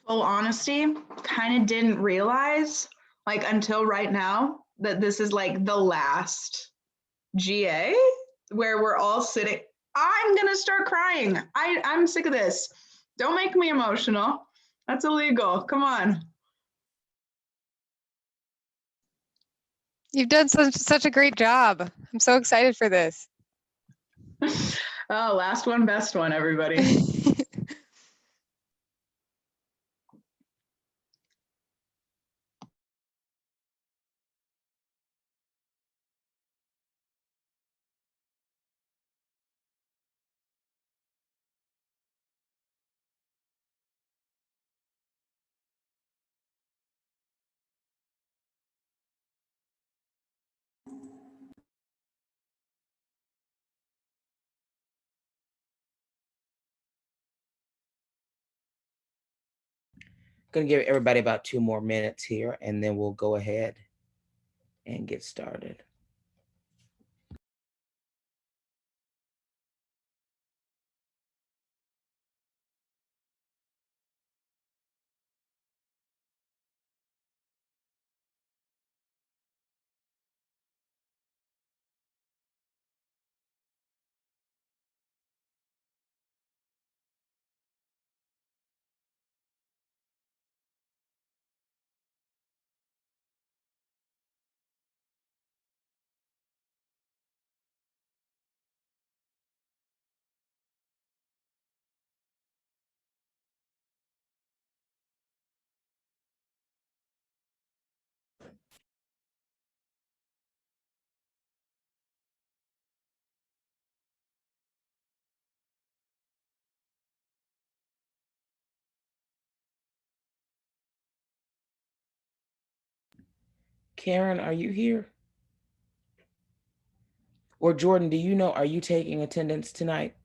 Full honesty, kind of didn't realize like until right now that this is like the last GA where we're all sitting. I'm gonna start crying. I'm sick of this. Don't make me emotional. That's illegal. Come on. You've done such a great job. I'm so excited for this. Oh, last one, best one, everybody. Going to give everybody about 2 more minutes here, and then we'll go ahead and get started. Karen, are you here? Or Jordan, do you know, are you taking attendance tonight?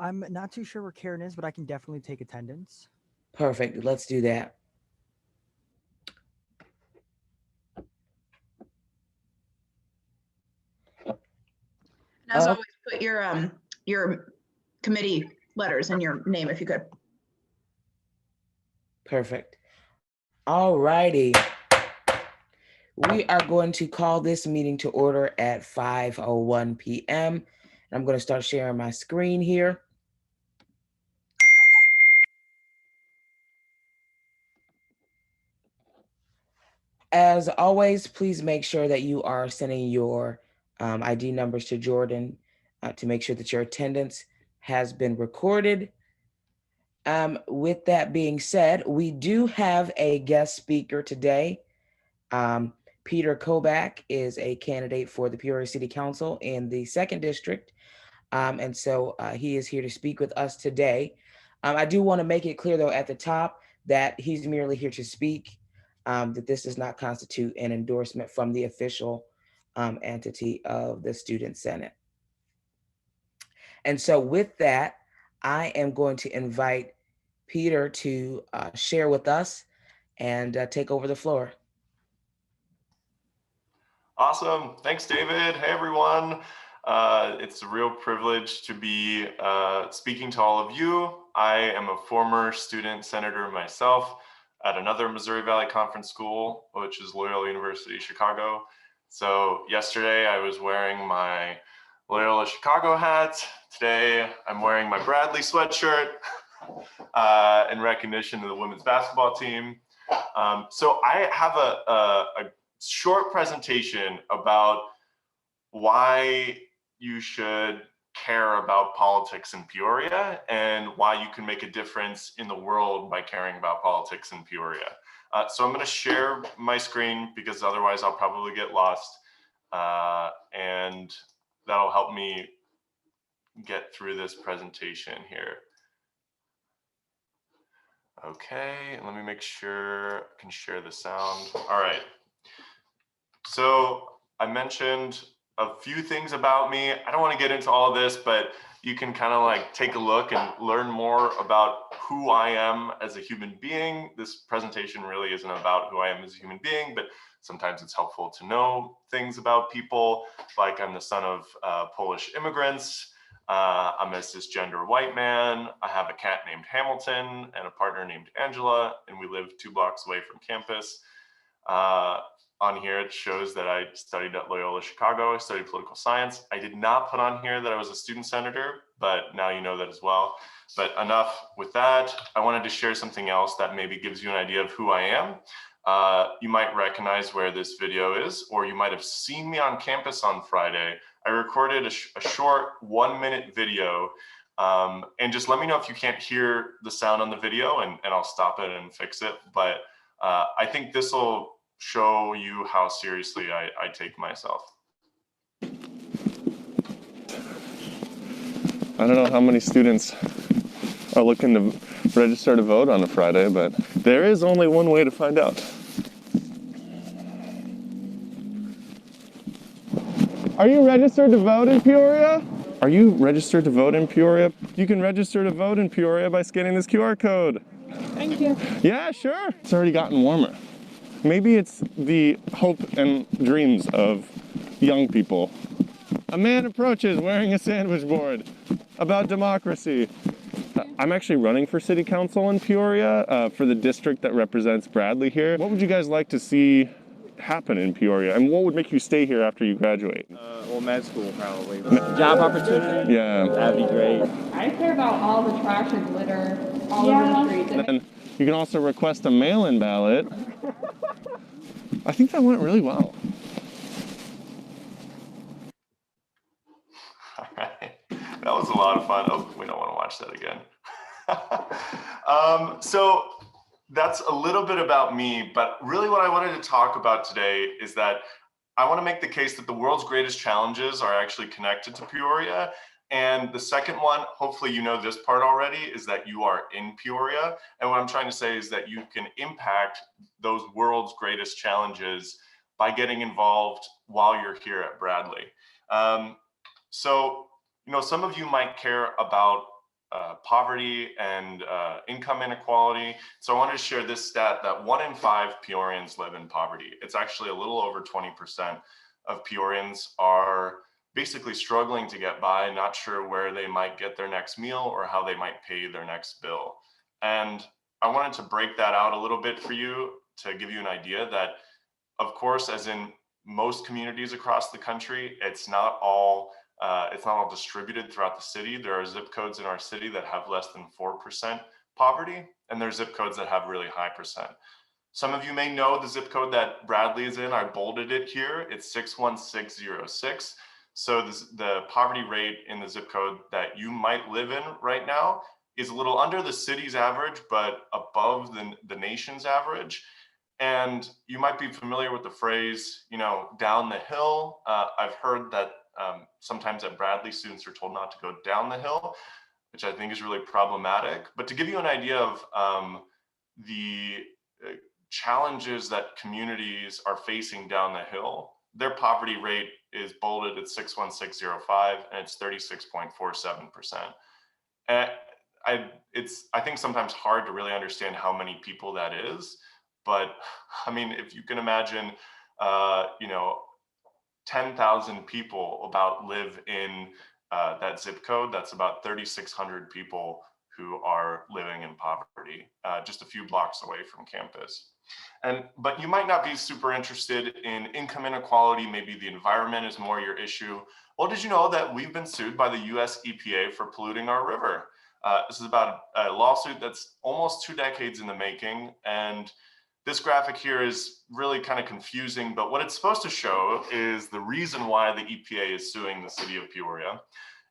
I'm not too sure where Karen is, but I can definitely take attendance. Perfect. Let's do that. As always, put your committee letters in your name if you could. Perfect. All righty. We are going to call this meeting to order at 5:01 p.m. I'm going to start sharing my screen here. As always, please make sure that you are sending your ID numbers to Jordan to make sure that your attendance has been recorded. With that being said, we do have a guest speaker today. Peter Kobach is a candidate for the Peoria City Council in the 2nd District. And so he is here to speak with us today. I do want to make it clear, though, at the top that he's merely here to speak, that this does not constitute an endorsement from the official entity of the Student Senate. And so with that, I am going to invite Peter to share with us and take over the floor. Awesome. Thanks, David. Hey, everyone. It's a real privilege to be speaking to all of you. I am a former student senator myself at another Missouri Valley Conference school, which is Loyola University Chicago. So yesterday I was wearing my Loyola Chicago hat. Today I'm wearing my Bradley sweatshirt in recognition of the women's basketball team. So I have a short presentation about why you should care about politics in Peoria and why you can make a difference in the world by caring about politics in Peoria. So I'm going to share my screen because otherwise I'll probably get lost, and that'll help me get through this presentation here. Okay, let me make sure I can share the sound. All right. So I mentioned a few things about me. I don't want to get into all of this, but you can kind of like take a look and learn more about who I am as a human being. This presentation really isn't about who I am as a human being, but sometimes it's helpful to know things about people. Like I'm the son of Polish immigrants. I'm a cisgender white man. I have a cat named Hamilton and a partner named Angela, and we live 2 blocks away from campus. On here, it shows that I studied at Loyola Chicago. I studied political science. I did not put on here that I was a student senator, but now you know that as well. But enough with that. I wanted to share something else that maybe gives you an idea of who I am. You might recognize where this video is, or you might have seen me on campus on Friday. I recorded a short 1-minute video, and just let me know if you can't hear the sound on the video, and I'll stop it and fix it. But I think this will show you how seriously I take myself. I don't know how many students are looking to register to vote on a Friday, but there is only one way to find out. Are you registered to vote in Peoria? Are you registered to vote in Peoria? You can register to vote in Peoria by scanning this QR code. Thank you. Yeah, sure. It's already gotten warmer. Maybe it's the hope and dreams of young people. A man approaches wearing a sandwich board about democracy. I'm actually running for city council in Peoria for the district that represents Bradley here. What would you guys like to see happen in Peoria, and what would make you stay here after you graduate? Well, med school probably. Job opportunity? Yeah. That'd be great. I care about all the trash and litter all over the streets. And then you can also request a mail-in ballot. I think that went really well. All right, that was a lot of fun. Oh, we don't want to watch that again. So that's a little bit about me, but really what I wanted to talk about today is that I want to make the case that the world's greatest challenges are actually connected to Peoria. And the second one, hopefully you know this part already, is that you are in Peoria. And what I'm trying to say is that you can impact those world's greatest challenges by getting involved while you're here at Bradley. So, you know, some of you might care about poverty and income inequality. So I wanted to share this stat that 1 in 5 Peorians live in poverty. It's actually a little over 20% of Peorians are basically struggling to get by, not sure where they might get their next meal or how they might pay their next bill. And I wanted to break that out a little bit for you to give you an idea that, of course, as in most communities across the country, it's not all distributed throughout the city. There are zip codes in our city that have less than 4% poverty, and there's zip codes that have really high percent. Some of you may know the zip code that Bradley is in. I bolded it here. It's 61606. So the poverty rate in the zip code that you might live in right now is a little under the city's average, but above the nation's average. And you might be familiar with the phrase, you know, down the hill. I've heard that sometimes at Bradley, students are told not to go down the hill, which I think is really problematic. But to give you an idea of the challenges that communities are facing down the hill, their poverty rate is bolded at 61605, and it's 36.47%. And I think sometimes hard to really understand how many people that is. But I mean, if you can imagine, you know, 10,000 people about live in that zip code, that's about 3,600 people who are living in poverty, just a few blocks away from campus. But you might not be super interested in income inequality. Maybe the environment is more your issue. Well, did you know that we've been sued by the US EPA for polluting our river? This is about a lawsuit that's almost 2 decades in the making. And this graphic here is really kind of confusing, but what it's supposed to show is the reason why the EPA is suing the city of Peoria.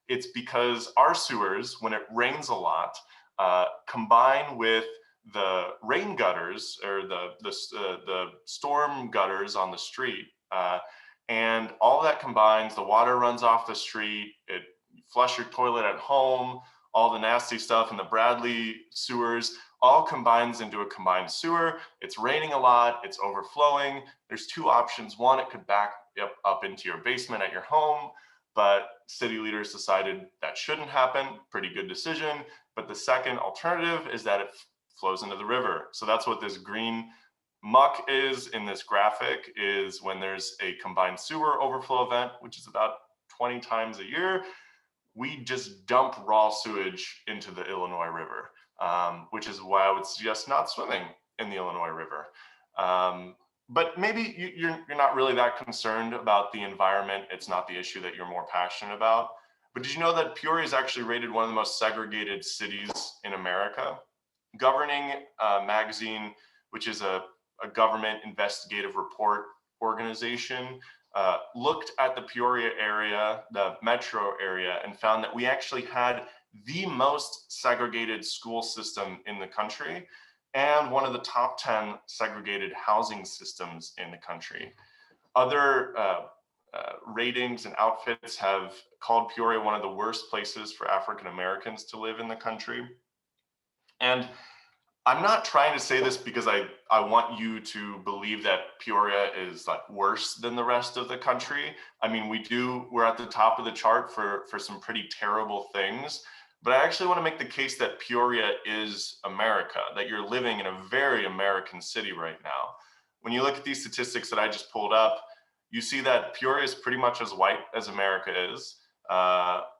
It's because our sewers, when it rains a lot, combine with the rain gutters or the storm gutters on the street. And all that combines, the water runs off the street, you flush your toilet at home, all the nasty stuff in the Bradley sewers, all combines into a combined sewer. It's raining a lot, it's overflowing. There's 2 options. One, it could back up into your basement at your home, but city leaders decided that shouldn't happen. Pretty good decision. But the second alternative is that it flows into the river. So that's what this green muck is in this graphic, is when there's a combined sewer overflow event, which is about 20 times a year. we just dump raw sewage into the Illinois River, which is why I would suggest not swimming in the Illinois River. But maybe you're not really that concerned about the environment. It's not the issue that you're more passionate about. But did you know that Peoria is actually rated one of the most segregated cities in America? Governing Magazine, which is a government investigative report organization, looked at the Peoria area, the metro area, and found that we actually had the most segregated school system in the country and one of the top 10 segregated housing systems in the country. Other ratings and outfits have called Peoria one of the worst places for African Americans to live in the country. And I'm not trying to say this because I want you to believe that Peoria is like worse than the rest of the country. I mean, we're at the top of the chart for some pretty terrible things, but I actually want to make the case that Peoria is America, that you're living in a very American city right now. When you look at these statistics that I just pulled up, you see that Peoria is pretty much as white as America is,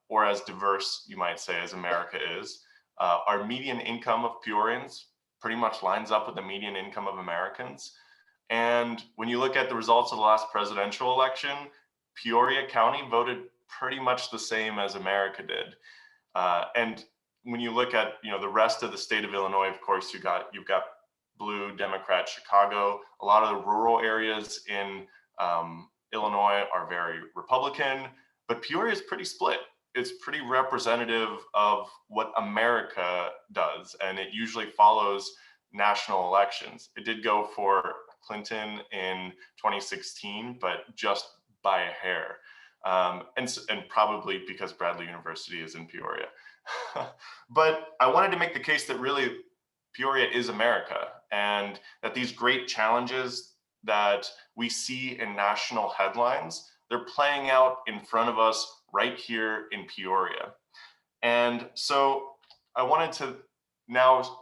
or as diverse, you might say, as America is. Our median income of Peorians pretty much lines up with the median income of Americans. And when you look at the results of the last presidential election, Peoria County voted pretty much the same as America did. And when you look at the rest of the state of Illinois, of course, you've got blue Democrat Chicago. A lot of the rural areas in Illinois are very Republican, but Peoria is pretty split. It's pretty representative of what America does, and it usually follows national elections. It did go for Clinton in 2016, but just by a hair, and probably because Bradley University is in Peoria. But I wanted to make the case that really Peoria is America, and that these great challenges that we see in national headlines, they're playing out in front of us right here in Peoria. And so I wanted to now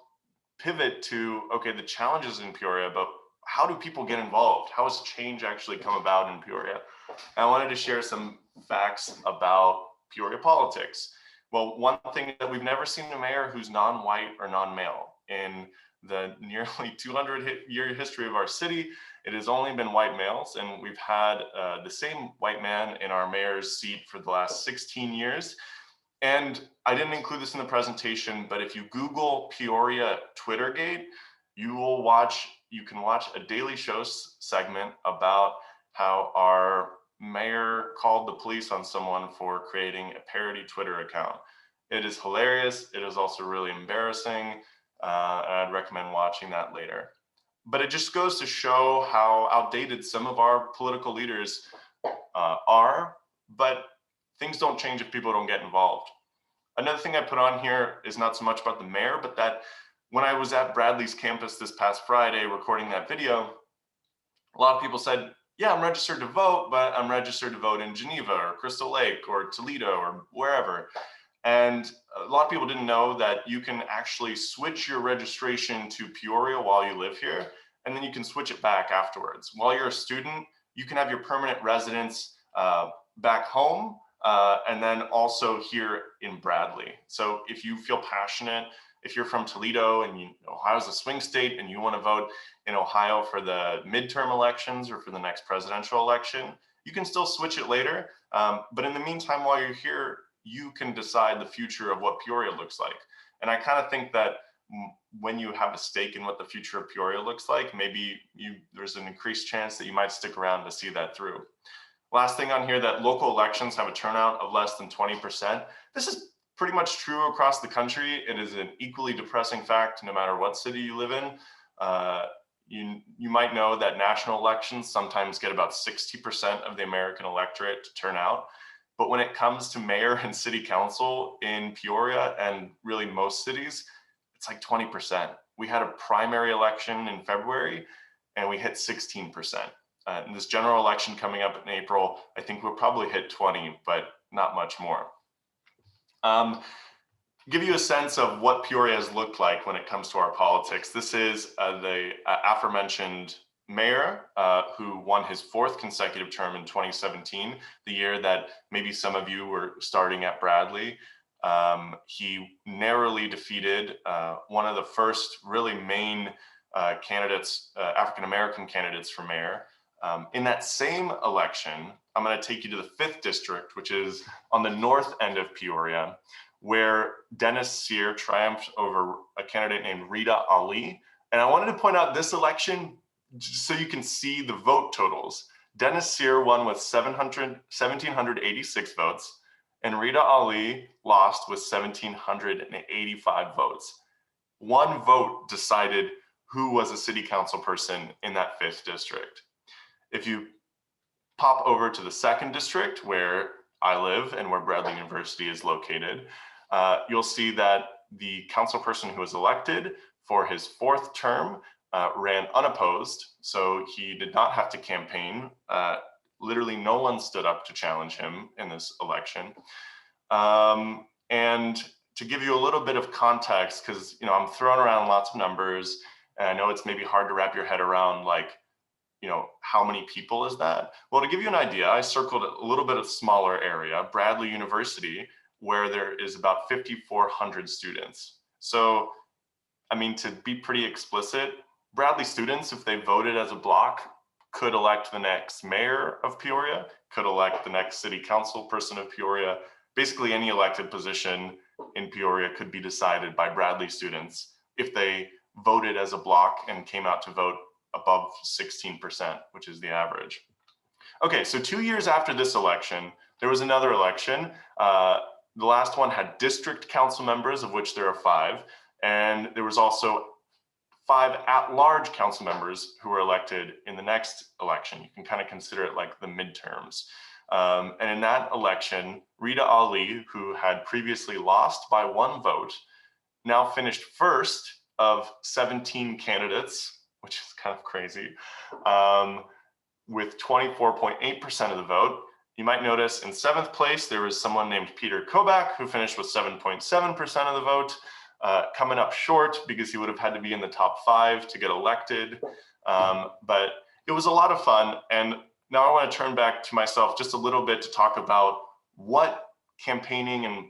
pivot to, okay, the challenges in Peoria, but how do people get involved? How has change actually come about in Peoria? And I wanted to share some facts about Peoria politics. Well, one thing that we've never seen a mayor who's non-white or non-male. In the nearly 200-year history of our city, it has only been white males, and we've had the same white man in our mayor's seat for the last 16 years. And I didn't include this in the presentation, but if you Google Peoria Twittergate, you can watch a Daily Show segment about how our mayor called the police on someone for creating a parody Twitter account. It is hilarious. It is also really embarrassing. And I'd recommend watching that later. But it just goes to show how outdated some of our political leaders are, but things don't change if people don't get involved. Another thing I put on here is not so much about the mayor, but that when I was at Bradley's campus this past Friday recording that video, a lot of people said, yeah, I'm registered to vote, but I'm registered to vote in Geneva or Crystal Lake or Toledo or wherever. And a lot of people didn't know that you can actually switch your registration to Peoria while you live here, and then you can switch it back afterwards. While you're a student, you can have your permanent residence back home, and then also here in Bradley. So if you feel passionate, if you're from Toledo and Ohio's a swing state and you want to vote in Ohio for the midterm elections or for the next presidential election, you can still switch it later. But in the meantime, while you're here, you can decide the future of what Peoria looks like. And I kind of think that when you have a stake in what the future of Peoria looks like, maybe there's an increased chance that you might stick around to see that through. Last thing on here, that local elections have a turnout of less than 20%. This is pretty much true across the country. It is an equally depressing fact no matter what city you live in. You might know that national elections sometimes get about 60% of the American electorate to turn out. But when it comes to mayor and city council in Peoria and really most cities, it's like 20%. We had a primary election in February and we hit 16%. In this general election coming up in April, I think we'll probably hit 20, but not much more. Give you a sense of what Peoria has looked like when it comes to our politics. This is the aforementioned mayor who won his 4th consecutive term in 2017, the year that maybe some of you were starting at Bradley. He narrowly defeated one of the first really main candidates, African-American candidates for mayor. In that same election, I'm going to take you to the 5th district, which is on the north end of Peoria, where Dennis Sear triumphed over a candidate named Rita Ali. And I wanted to point out this election just so you can see the vote totals. Dennis Sear won with 1,786 votes, and Rita Ali lost with 1,785 votes. One vote decided who was a city council person in that 5th district. If you pop over to the 2nd district, where I live and where Bradley University is located, you'll see that the council person who was elected for his 4th term ran unopposed, so he did not have to campaign. Literally no one stood up to challenge him in this election. And to give you a little bit of context, because I'm throwing around lots of numbers, and I know it's maybe hard to wrap your head around, like, how many people is that? Well, to give you an idea, I circled a little bit of smaller area, Bradley University, where there is about 5,400 students. So, I mean, to be pretty explicit, Bradley students, if they voted as a block, could elect the next mayor of Peoria, could elect the next city council person of Peoria. Basically, any elected position in Peoria could be decided by Bradley students if they voted as a block and came out to vote above 16%, which is the average. Okay, so 2 years after this election, there was another election. The last one had district council members, of which there are 5, and there was also 5 at-large council members who were elected in the next election. You can kind of consider it like the midterms. And in that election, Rita Ali, who had previously lost by 1 vote, now finished first of 17 candidates, which is kind of crazy, with 24.8% of the vote. You might notice in 7th place, there was someone named Peter Kobach, who finished with 7.7% of the vote, coming up short because he would have had to be in the top 5 to get elected. But it was a lot of fun. And now I want to turn back to myself just a little bit to talk about what campaigning and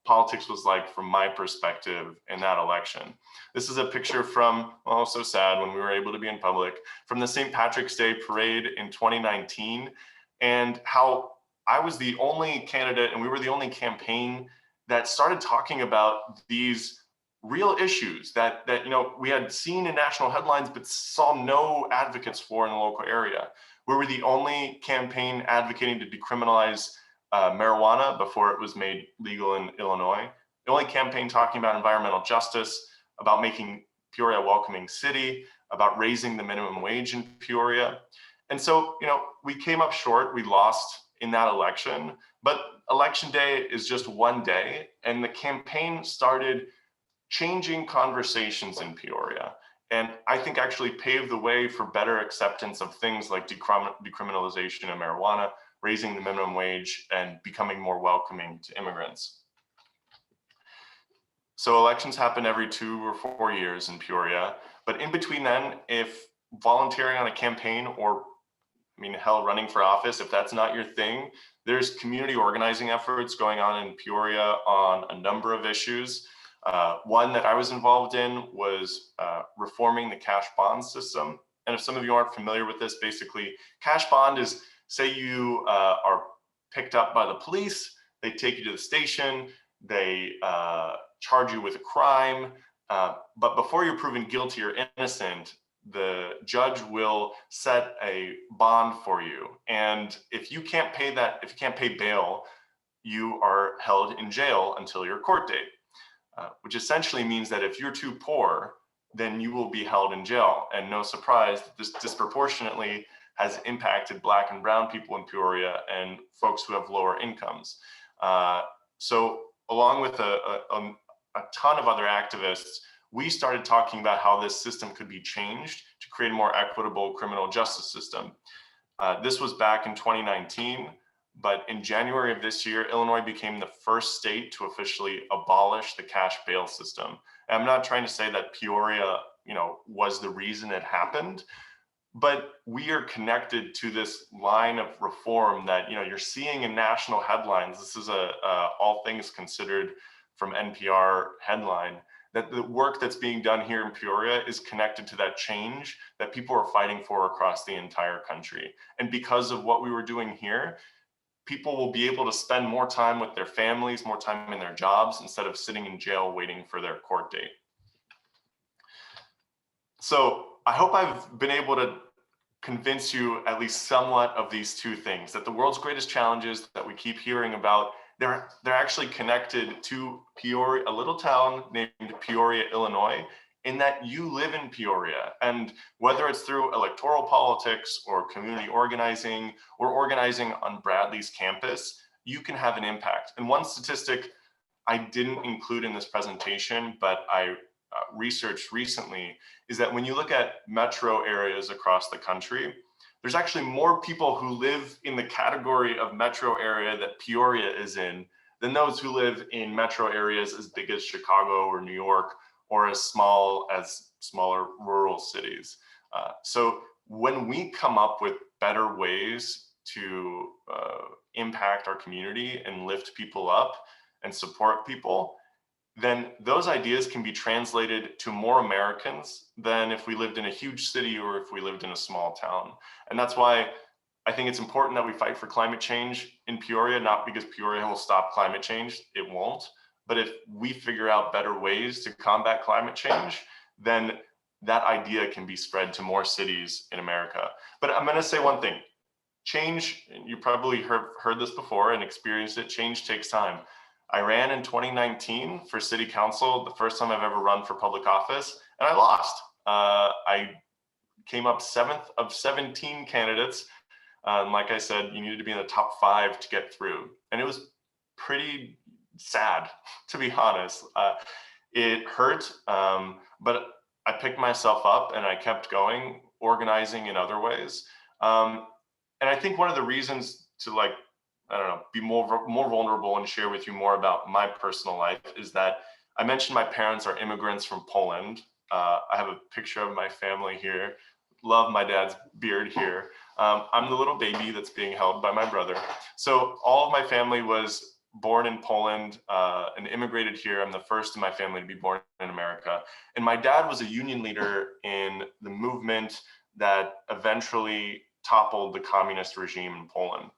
politics was like from my perspective in that election. This is a picture from, oh, so sad, when we were able to be in public, from the St. Patrick's Day parade in 2019, and how I was the only candidate and we were the only campaign that started talking about these real issues that we had seen in national headlines but saw no advocates for in the local area. We were the only campaign advocating to decriminalize marijuana before it was made legal in Illinois. The only campaign talking about environmental justice, about making Peoria a welcoming city, about raising the minimum wage in Peoria. And so, we came up short, we lost in that election, but election day is just one day, and the campaign started changing conversations in Peoria. And I think actually paved the way for better acceptance of things like decriminalization of marijuana, raising the minimum wage, and becoming more welcoming to immigrants. So elections happen every 2 or 4 years in Peoria, but in between then, if volunteering on a campaign or, hell, running for office, if that's not your thing, there's community organizing efforts going on in Peoria on a number of issues. One that I was involved in was reforming the cash bond system. And if some of you aren't familiar with this, basically, cash bond is, say you are picked up by the police, they take you to the station, they charge you with a crime, but before you're proven guilty or innocent, the judge will set a bond for you. And if you can't pay that, if you can't pay bail, you are held in jail until your court date, which essentially means that if you're too poor, then you will be held in jail. And no surprise, this disproportionately has impacted Black and brown people in Peoria and folks who have lower incomes. So along with a ton of other activists, we started talking about how this system could be changed to create a more equitable criminal justice system. This was back in 2019, but in January of this year, Illinois became the first state to officially abolish the cash bail system. And I'm not trying to say that Peoria, was the reason it happened, but we are connected to this line of reform that, you're seeing in national headlines. This is a All Things Considered from NPR headline, that the work that's being done here in Peoria is connected to that change that people are fighting for across the entire country. And because of what we were doing here, people will be able to spend more time with their families, more time in their jobs, instead of sitting in jail waiting for their court date. So I hope I've been able to convince you at least somewhat of these two things, that the world's greatest challenges that we keep hearing about, they're actually connected to Peoria, a little town named Peoria, Illinois, in that you live in Peoria. And whether it's through electoral politics or community organizing or organizing on Bradley's campus, you can have an impact. And one statistic I didn't include in this presentation, but I researched recently, is that when you look at metro areas across the country, there's actually more people who live in the category of metro area that Peoria is in than those who live in metro areas as big as Chicago or New York, or as small as smaller rural cities. So when we come up with better ways to impact our community and lift people up and support people, then those ideas can be translated to more Americans than if we lived in a huge city or if we lived in a small town. And that's why I think it's important that we fight for climate change in Peoria, not because Peoria will stop climate change, it won't. But if we figure out better ways to combat climate change, then that idea can be spread to more cities in America. But I'm gonna say one thing, change, you probably heard this before and experienced it, change takes time. I ran in 2019 for city council, the first time I've ever run for public office, and I lost. I came up 7th of 17 candidates. And like I said, you needed to be in the top 5 to get through. And it was pretty sad, to be honest. It hurt, but I picked myself up and I kept going, organizing in other ways. And I think one of the reasons to be more vulnerable and share with you more about my personal life is that I mentioned my parents are immigrants from Poland. I have a picture of my family here. Love my dad's beard here. I'm the little baby that's being held by my brother. So all of my family was born in Poland and immigrated here. I'm the first in my family to be born in America. And my dad was a union leader in the movement that eventually toppled the communist regime in Poland.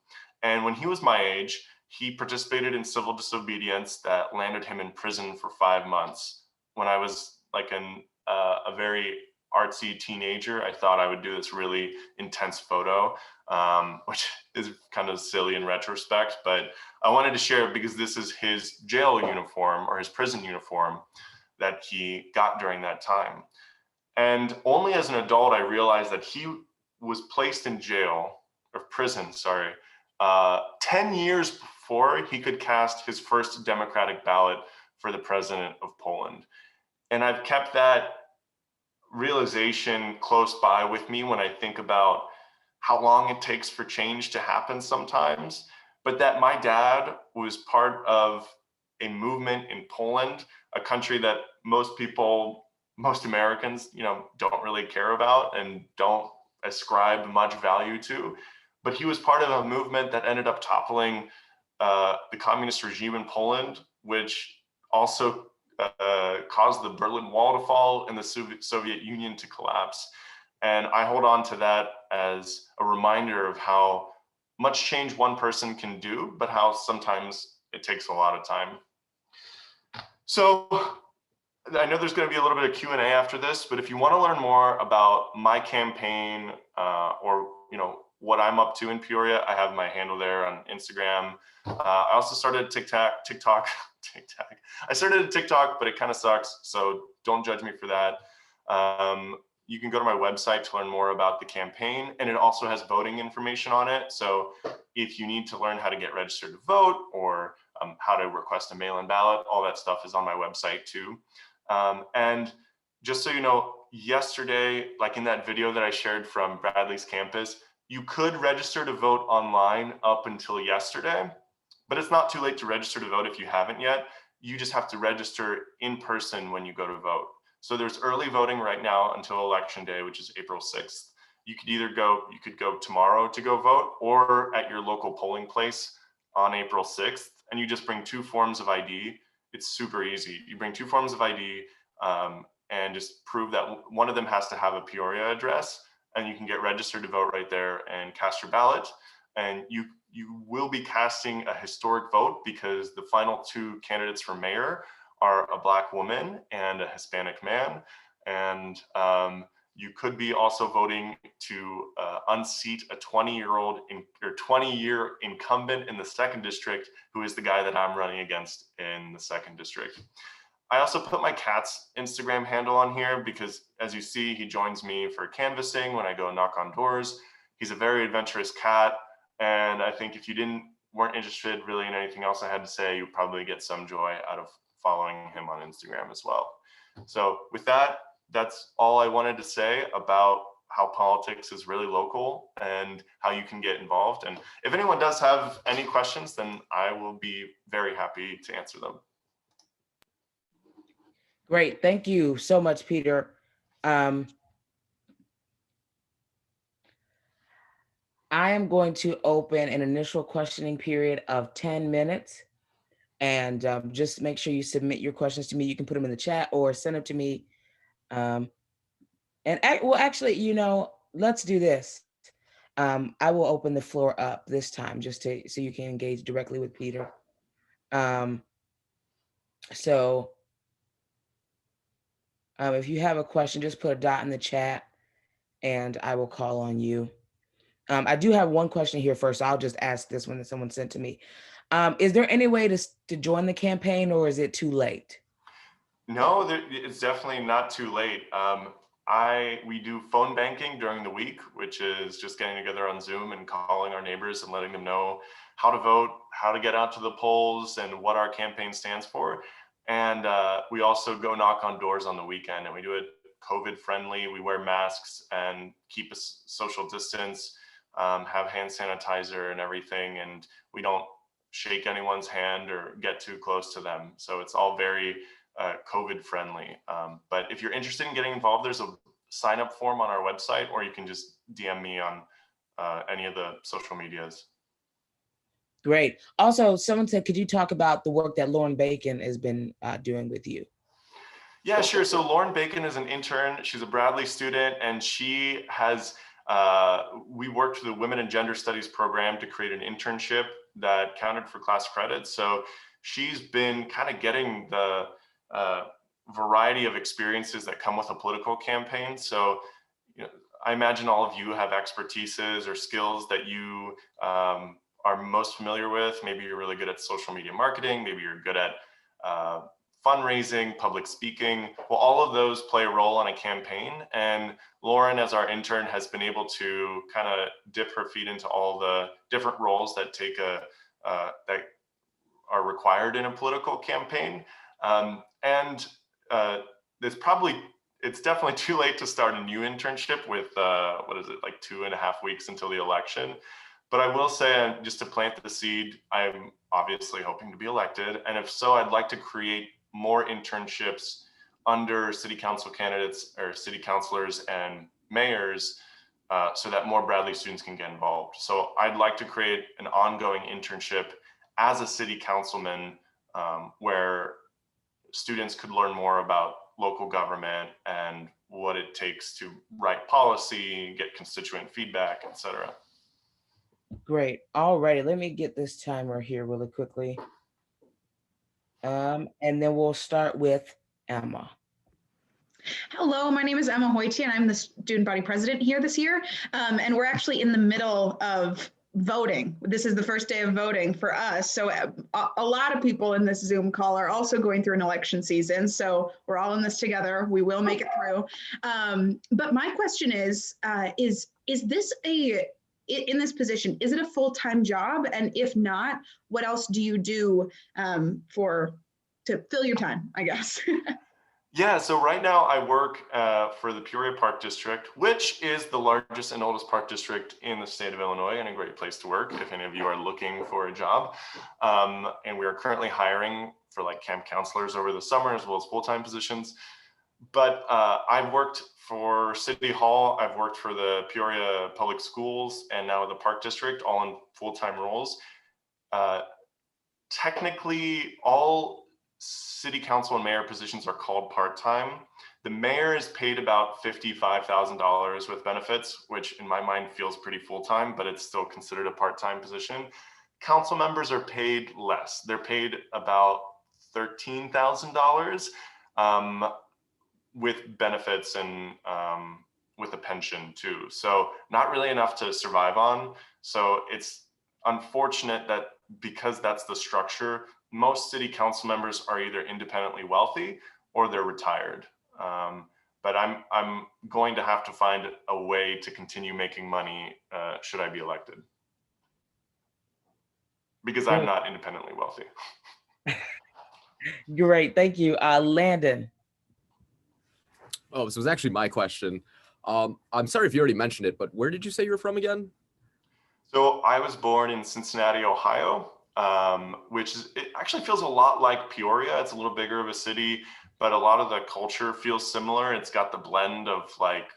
And when he was my age, he participated in civil disobedience that landed him in prison for 5 months. When I was like a very artsy teenager, I thought I would do this really intense photo, which is kind of silly in retrospect, but I wanted to share it because this is his jail uniform or his prison uniform that he got during that time. And only as an adult, I realized that he was placed in jail, or prison, sorry, 10 years before he could cast his first Democratic ballot for the president of Poland. And I've kept that realization close by with me when I think about how long it takes for change to happen sometimes, but that my dad was part of a movement in Poland, a country that most Americans, don't really care about and don't ascribe much value to. But he was part of a movement that ended up toppling the communist regime in Poland, which also caused the Berlin Wall to fall and the Soviet Union to collapse. And I hold on to that as a reminder of how much change one person can do, but how sometimes it takes a lot of time. So I know there's going to be a little bit of Q&A after this, but if you want to learn more about my campaign or what I'm up to in Peoria, I have my handle there on Instagram. I also started TikTok. I started a TikTok, but it kind of sucks, so don't judge me for that. You can go to my website to learn more about the campaign, and it also has voting information on it. So if you need to learn how to get registered to vote or how to request a mail-in ballot, all that stuff is on my website too. And just so you know, yesterday, like in that video that I shared from Bradley's campus, you could register to vote online up until yesterday, but it's not too late to register to vote if you haven't yet. You just have to register in person when you go to vote. So there's early voting right now until Election Day, which is April 6th. you could go tomorrow to go vote, or at your local polling place on April 6th, and you just bring 2 forms of ID. It's super easy. You bring 2 forms of ID and just prove that one of them has to have a Peoria address, and you can get registered to vote right there and cast your ballot. And you will be casting a historic vote because the final 2 candidates for mayor are a Black woman and a Hispanic man. And you could be also voting to unseat a 20-year incumbent in the 2nd district, who is the guy that I'm running against in the 2nd district. I also put my cat's Instagram handle on here because, as you see, he joins me for canvassing when I go knock on doors. He's a very adventurous cat, and I think if you weren't interested really in anything else I had to say, you'd probably get some joy out of following him on Instagram as well. So with that, that's all I wanted to say about how politics is really local and how you can get involved. And if anyone does have any questions, then I will be very happy to answer them. Great, thank you so much, Peter. I am going to open an initial questioning period of 10 minutes. And just make sure you submit your questions to me. You can put them in the chat or send them to me. Well, actually, let's do this. I will open the floor up this time just so you can engage directly with Peter. If you have a question, just put a dot in the chat and I will call on you. I do have one question here first. So I'll just ask this one that someone sent to me. Is there any way to join the campaign, or is it too late? No, it's definitely not too late. We do phone banking during the week, which is just getting together on Zoom and calling our neighbors and letting them know how to vote, how to get out to the polls, and what our campaign stands for. And we also go knock on doors on the weekend, and we do it COVID friendly. We wear masks and keep a social distance, have hand sanitizer and everything, and we don't shake anyone's hand or get too close to them. So it's all very COVID friendly. But if you're interested in getting involved, there's a sign up form on our website, or you can just DM me on any of the social medias. Great. Also, someone said, could you talk about the work that Lauren Bacon has been doing with you? Yeah, sure. So Lauren Bacon is an intern. She's a Bradley student, and she has, we worked with the Women and Gender Studies program to create an internship that counted for class credits. So she's been kind of getting the variety of experiences that come with a political campaign. So I imagine all of you have expertises or skills that you are most familiar with. Maybe you're really good at social media marketing. Maybe you're good at fundraising, public speaking. Well, all of those play a role in a campaign. And Lauren, as our intern, has been able to kind of dip her feet into all the different roles that that are required in a political campaign. It's definitely too late to start a new internship with, what is it, like 2.5 weeks until the election. But I will say, just to plant the seed, I'm obviously hoping to be elected. And if so, I'd like to create more internships under city council candidates or city councilors and mayors so that more Bradley students can get involved. So I'd like to create an ongoing internship as a city councilman where students could learn more about local government and what it takes to write policy, get constituent feedback, et cetera. Great. All righty. Let me get this timer here really quickly. And then we'll start with Emma. Hello, my name is Emma Hoyte, and I'm the student body president here this year. And we're actually in the middle of voting. This is the first day of voting for us. So a lot of people in this Zoom call are also going through an election season. So we're all in this together. We will make it through. But my question is this in this position, is it a full-time job? And if not, what else do you do to fill your time, I guess? Yeah, so right now I work for the Peoria Park District, which is the largest and oldest park district in the state of Illinois, and a great place to work if any of you are looking for a job. And we are currently hiring for like camp counselors over the summer, as well as full-time positions. But I've worked for City Hall, I've worked for the Peoria Public Schools, and now the Park District, all in full-time roles. Technically, all city council and mayor positions are called part-time. The mayor is paid about $55,000 with benefits, which in my mind feels pretty full-time, but it's still considered a part-time position. Council members are paid less. They're paid about $13,000 with benefits and with a pension too. So not really enough to survive on. So it's unfortunate that because that's the structure, most city council members are either independently wealthy or they're retired. But I'm going to have to find a way to continue making money should I be elected, because I'm not independently wealthy. Great, thank you. Landon. Oh, so it was actually my question. I'm sorry if you already mentioned it, but where did you say you were from again? So I was born in Cincinnati, Ohio, which is, it actually feels a lot like Peoria. It's a little bigger of a city, but a lot of the culture feels similar. It's got the blend of like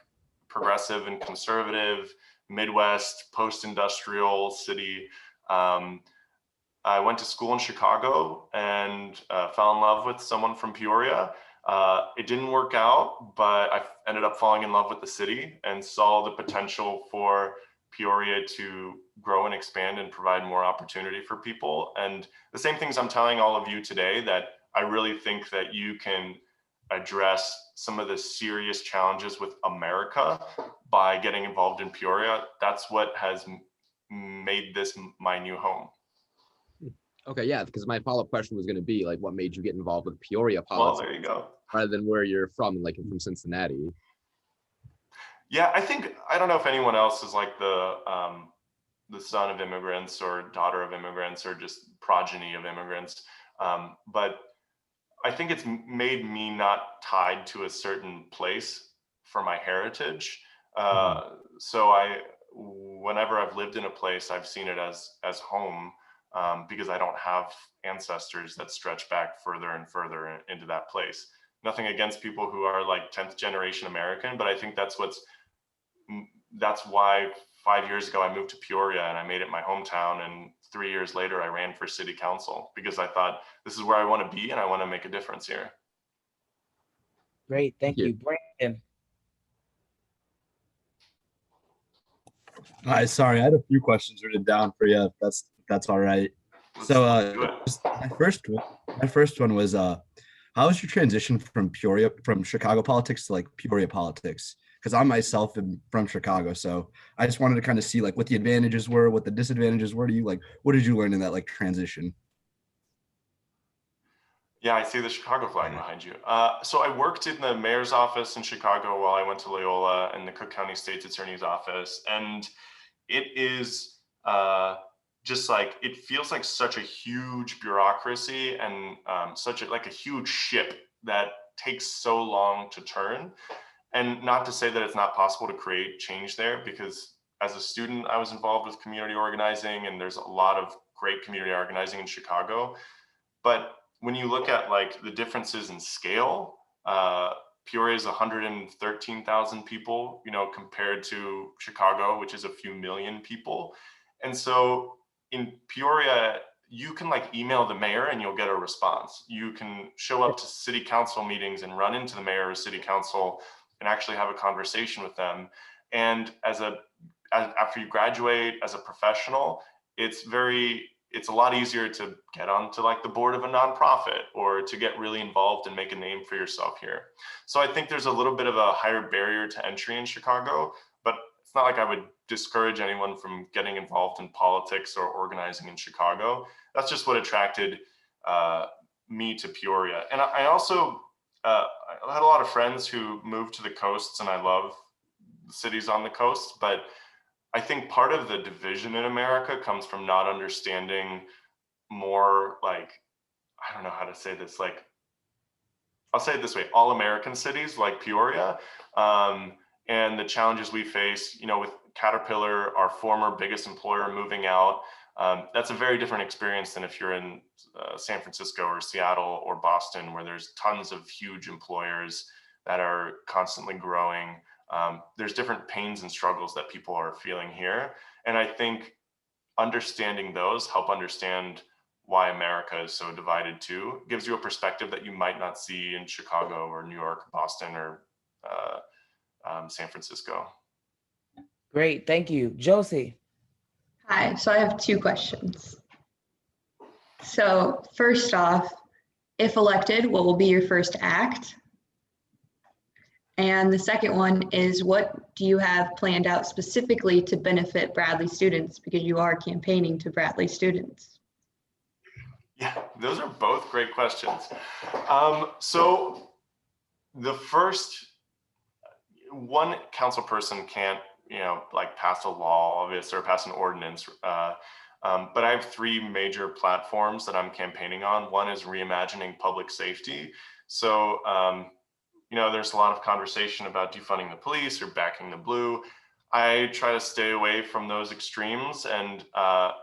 progressive and conservative, Midwest, post-industrial city. I went to school in Chicago and fell in love with someone from Peoria. It didn't work out, but I ended up falling in love with the city and saw the potential for Peoria to grow and expand and provide more opportunity for people. And the same things I'm telling all of you today, that I really think that you can address some of the serious challenges with America by getting involved in Peoria. That's what has made this my new home. Okay, yeah, because my follow-up question was going to be like, what made you get involved with Peoria Well, politics there you go. rather than where you're from, like from Cincinnati? Yeah, I don't know if anyone else is like the son of immigrants or daughter of immigrants or just progeny of immigrants. But I think it's made me not tied to a certain place for my heritage. So whenever I've lived in a place, I've seen it as home, because I don't have ancestors that stretch back further and further into that place. Nothing against people who are like 10th generation American, but I think that's why 5 years ago I moved to Peoria and I made it my hometown, and 3 years later I ran for city council because I thought this is where I want to be and I want to make a difference here. Great, thank you. Brandon. Hi, sorry, I had a few questions written down for you. If that's all right. So my first one was how was your transition from Chicago politics to like Peoria politics? Because I myself am from Chicago, so I just wanted to kind of see like what the advantages were, what the disadvantages were to you. Like, what did you learn in that like transition? Yeah, I see the Chicago flag behind you. So I worked in the mayor's office in Chicago while I went to Loyola and the Cook County State's Attorney's office. And it is just like, it feels like such a huge bureaucracy and such a huge ship that takes so long to turn. And not to say that it's not possible to create change there, because as a student, I was involved with community organizing, and there's a lot of great community organizing in Chicago. But when you look at like the differences in scale, Peoria is 113,000 people, compared to Chicago, which is a few million people. And so in Peoria, you can like email the mayor and you'll get a response. You can show up to city council meetings and run into the mayor or city council and actually have a conversation with them. And after you graduate as a professional, it's a lot easier to get onto like the board of a nonprofit or to get really involved and make a name for yourself here. So I think there's a little bit of a higher barrier to entry in Chicago, but it's not like I would discourage anyone from getting involved in politics or organizing in Chicago. That's just what attracted me to Peoria. And I also, I had a lot of friends who moved to the coasts, and I love the cities on the coast, but I think part of the division in America comes from not understanding more like, I don't know how to say this, like, I'll say it this way, all American cities like Peoria, and the challenges we face, with Caterpillar, our former biggest employer, moving out. That's a very different experience than if you're in San Francisco or Seattle or Boston, where there's tons of huge employers that are constantly growing. There's different pains and struggles that people are feeling here. And I think understanding those help understand why America is so divided too. It gives you a perspective that you might not see in Chicago or New York, Boston, or San Francisco. Great, thank you. Josie. Hi, so I have two questions. So first off, if elected, what will be your first act? And the second one is, what do you have planned out specifically to benefit Bradley students, because you are campaigning to Bradley students? Yeah, those are both great questions. So the first, one council person can't, like pass a law, obviously, or pass an ordinance. But I have three major platforms that I'm campaigning on. One is reimagining public safety. So, there's a lot of conversation about defunding the police or backing the blue. I try to stay away from those extremes and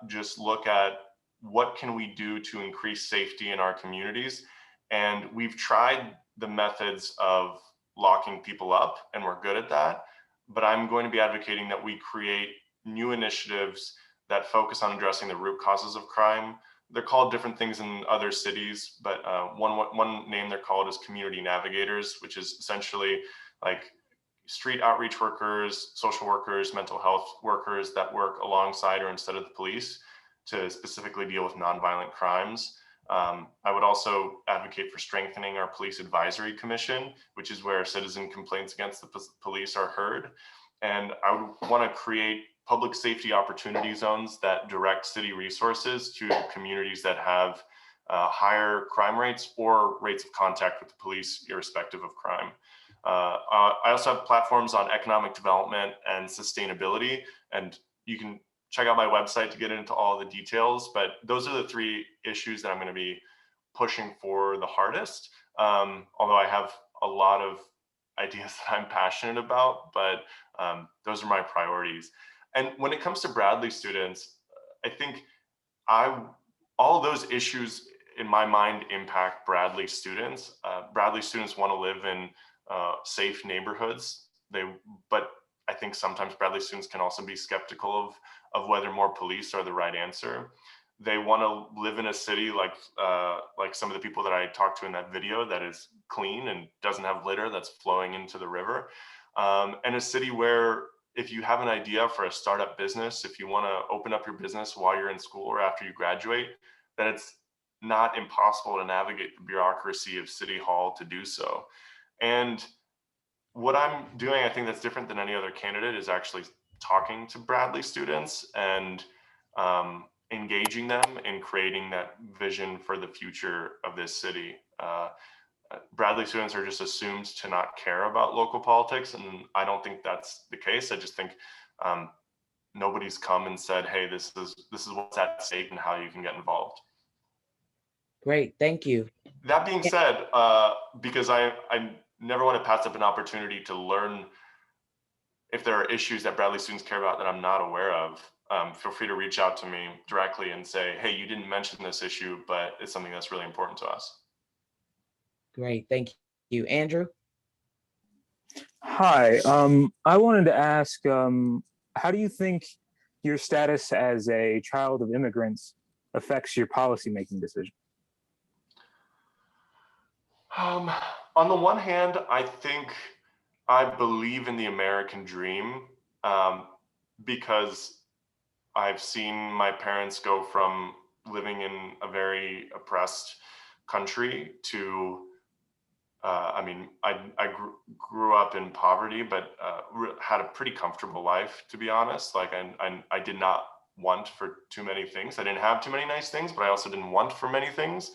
just look at what can we do to increase safety in our communities. And we've tried the methods of locking people up, and we're good at that. But I'm going to be advocating that we create new initiatives that focus on addressing the root causes of crime. They're called different things in other cities, but one name they're called is community navigators, which is essentially like street outreach workers, social workers, mental health workers that work alongside or instead of the police to specifically deal with nonviolent crimes. I would also advocate for strengthening our police advisory commission, which is where citizen complaints against the police are heard. And I would want to create public safety opportunity zones that direct city resources to communities that have higher crime rates or rates of contact with the police, irrespective of crime. I also have platforms on economic development and sustainability, and you can check out my website to get into all the details, but those are the three issues that I'm going to be pushing for the hardest. Although I have a lot of ideas that I'm passionate about, but those are my priorities. And when it comes to Bradley students, I think all those issues in my mind impact Bradley students. Bradley students want to live in safe neighborhoods. But I think sometimes Bradley students can also be skeptical of whether more police are the right answer. They want to live in a city like some of the people that I talked to in that video, that is clean and doesn't have litter that's flowing into the river. And a city where if you have an idea for a startup business, if you want to open up your business while you're in school or after you graduate, then it's not impossible to navigate the bureaucracy of City Hall to do so. And what I'm doing, I think that's different than any other candidate, is actually talking to Bradley students and engaging them in creating that vision for the future of this city. Bradley students are just assumed to not care about local politics, and I don't think that's the case. I just think nobody's come and said, hey, this is what's at stake and how you can get involved. Great, thank you. That being said, because I never want to pass up an opportunity to learn if there are issues that Bradley students care about that I'm not aware of, feel free to reach out to me directly and say, hey, you didn't mention this issue, but it's something that's really important to us. Great, thank you. Andrew? Hi, I wanted to ask, how do you think your status as a child of immigrants affects your policymaking decision? On the one hand, I think I believe in the American dream because I've seen my parents go from living in a very oppressed country to, I grew up in poverty, but had a pretty comfortable life, to be honest. Like I did not want for too many things. I didn't have too many nice things, but I also didn't want for many things.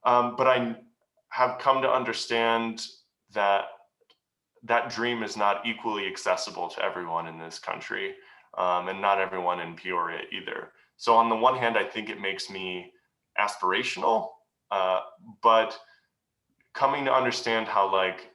But I have come to understand that that dream is not equally accessible to everyone in this country, and not everyone in Peoria either. So on the one hand, I think it makes me aspirational, but coming to understand how, like,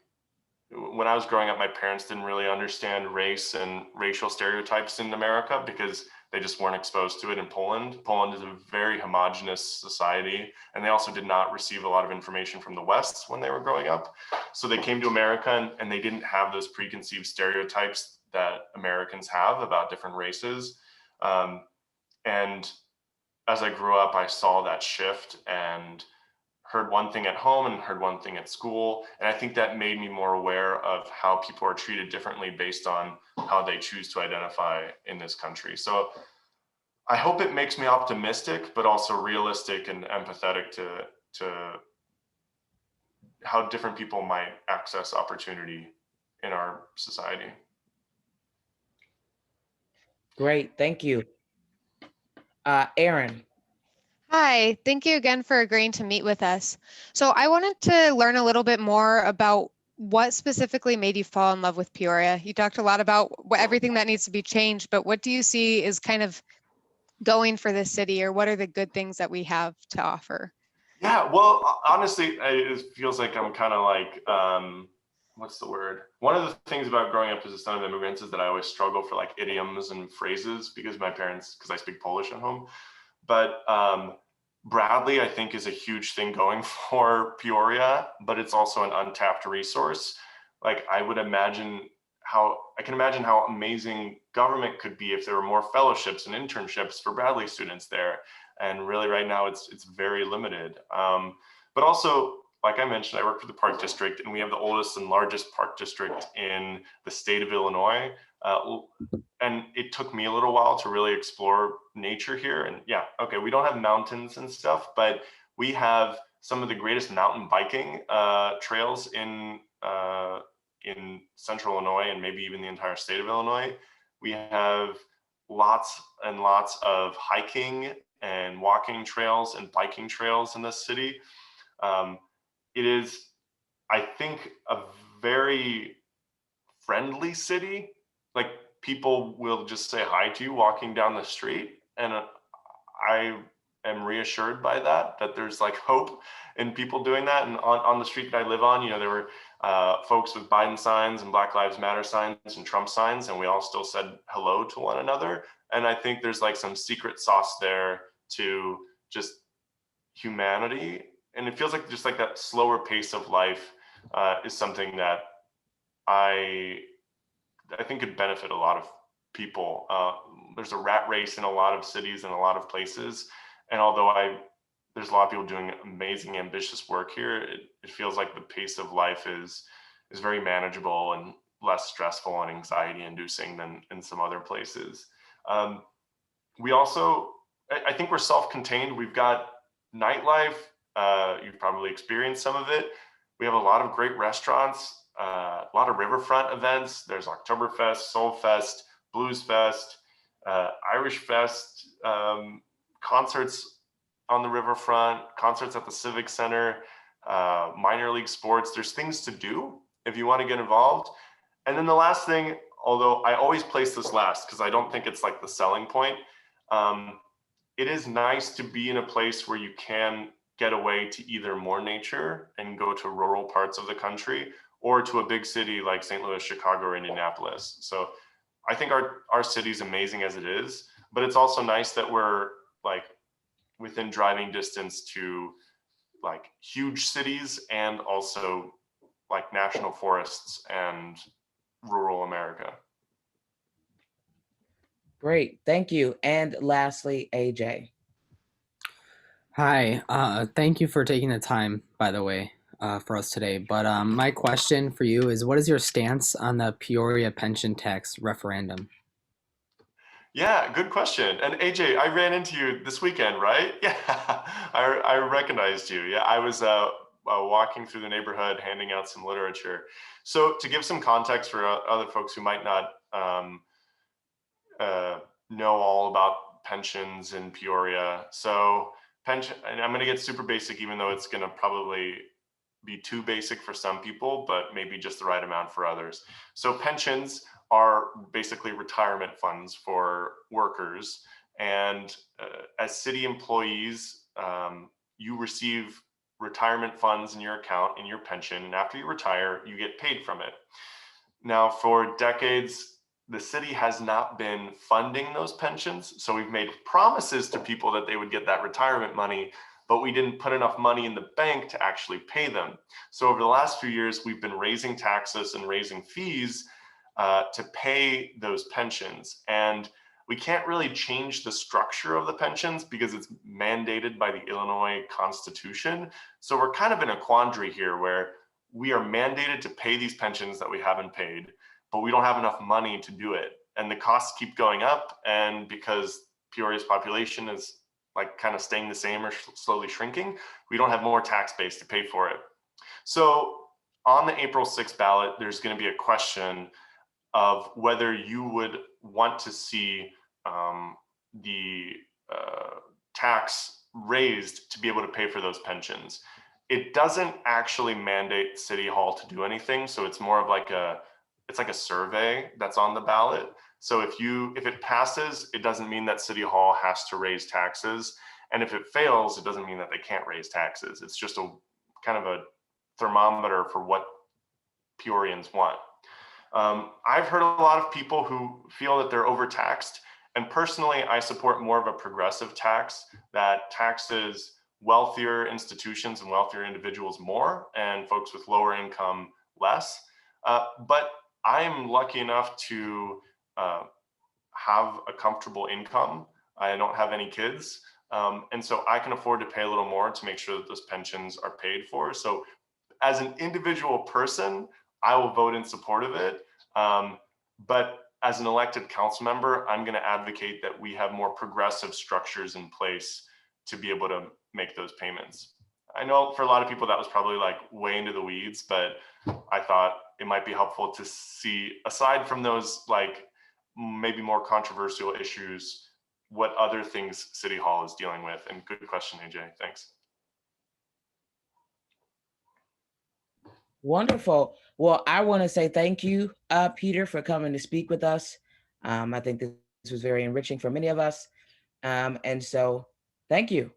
when I was growing up, my parents didn't really understand race and racial stereotypes in America because they just weren't exposed to it in Poland. Poland is a very homogenous society, and they also did not receive a lot of information from the West when they were growing up. So they came to America and they didn't have those preconceived stereotypes that Americans have about different races. And as I grew up, I saw that shift and heard one thing at home and heard one thing at school. And I think that made me more aware of how people are treated differently based on how they choose to identify in this country. So I hope it makes me optimistic, but also realistic and empathetic to how different people might access opportunity in our society. Great, thank you. Erin. Hi, thank you again for agreeing to meet with us. So I wanted to learn a little bit more about what specifically made you fall in love with Peoria. You talked a lot about everything that needs to be changed, but what do you see is kind of going for this city, or what are the good things that we have to offer? Yeah, well, honestly, it feels like I'm kind of like, what's the word? One of the things about growing up as a son of immigrants is that I always struggle for like idioms and phrases because I speak Polish at home. But Bradley, I think, is a huge thing going for Peoria, but it's also an untapped resource. Like I can imagine how amazing government could be if there were more fellowships and internships for Bradley students there. And really right now it's very limited. But also, like I mentioned, I work for the Park District, and we have the oldest and largest park district in the state of Illinois. And it took me a little while to really explore nature here. And yeah, okay, we don't have mountains and stuff, but we have some of the greatest mountain biking trails in central Illinois, and maybe even the entire state of Illinois. We have lots and lots of hiking and walking trails and biking trails in this city. It is, I think, a very friendly city. Like people will just say hi to you walking down the street, and I am reassured by that there's like hope in people doing that. And on the street that I live on, there were folks with Biden signs and Black Lives Matter signs and Trump signs, and we all still said hello to one another. And I think there's like some secret sauce there to just humanity, and it feels like just like that slower pace of life is something that I think could benefit a lot of people. There's a rat race in a lot of cities and a lot of places. And although there's a lot of people doing amazing, ambitious work here, it feels like the pace of life is very manageable and less stressful and anxiety inducing than in some other places. We also, I think we're self-contained. We've got nightlife. You've probably experienced some of it. We have a lot of great restaurants. A lot of riverfront events. There's Oktoberfest, Soulfest, Blues Fest, Irish Fest, concerts on the riverfront, concerts at the Civic Center, minor league sports. There's things to do if you want to get involved. And then the last thing, although I always place this last because I don't think it's like the selling point, it is nice to be in a place where you can get away to either more nature and go to rural parts of the country, or to a big city like St. Louis, Chicago, or Indianapolis. So I think our city is amazing as it is, but it's also nice that we're like within driving distance to like huge cities and also like national forests and rural America. Great, thank you. And lastly, AJ. Hi, thank you for taking the time, by the way, for us today. But my question for you is, what is your stance on the Peoria pension tax referendum? Yeah, good question. And AJ, I ran into you this weekend, right? Yeah, I recognized you. Yeah, I was walking through the neighborhood, handing out some literature. So to give some context for other folks who might not know all about pensions in Peoria. So pension, and I'm going to get super basic, even though it's going to probably be too basic for some people, but maybe just the right amount for others. So pensions are basically retirement funds for workers. And as city employees, you receive retirement funds in your account, in your pension. And after you retire, you get paid from it. Now, for decades, the city has not been funding those pensions. So we've made promises to people that they would get that retirement money, but we didn't put enough money in the bank to actually pay them. So over the last few years, we've been raising taxes and raising fees to pay those pensions. And we can't really change the structure of the pensions because it's mandated by the Illinois Constitution. So we're kind of in a quandary here where we are mandated to pay these pensions that we haven't paid, but we don't have enough money to do it. And the costs keep going up. And because Peoria's population is like kind of staying the same or slowly shrinking, we don't have more tax base to pay for it. So on the April 6th ballot, there's going to be a question of whether you would want to see the tax raised to be able to pay for those pensions. It doesn't actually mandate City Hall to do anything. So it's more of like it's like a survey that's on the ballot. So if it passes, it doesn't mean that City Hall has to raise taxes. And if it fails, it doesn't mean that they can't raise taxes. It's just a kind of a thermometer for what Peorians want. I've heard a lot of people who feel that they're overtaxed. And personally, I support more of a progressive tax that taxes wealthier institutions and wealthier individuals more and folks with lower income less. But I'm lucky enough to have a comfortable income. I don't have any kids. And so I can afford to pay a little more to make sure that those pensions are paid for. So as an individual person, I will vote in support of it. But as an elected council member, I'm going to advocate that we have more progressive structures in place to be able to make those payments. I know for a lot of people that was probably like way into the weeds, but I thought it might be helpful to see, aside from those like maybe more controversial issues, what other things City Hall is dealing with. And good question, AJ. Thanks. Wonderful. Well, I want to say thank you, Peter, for coming to speak with us. I think this was very enriching for many of us. And so thank you.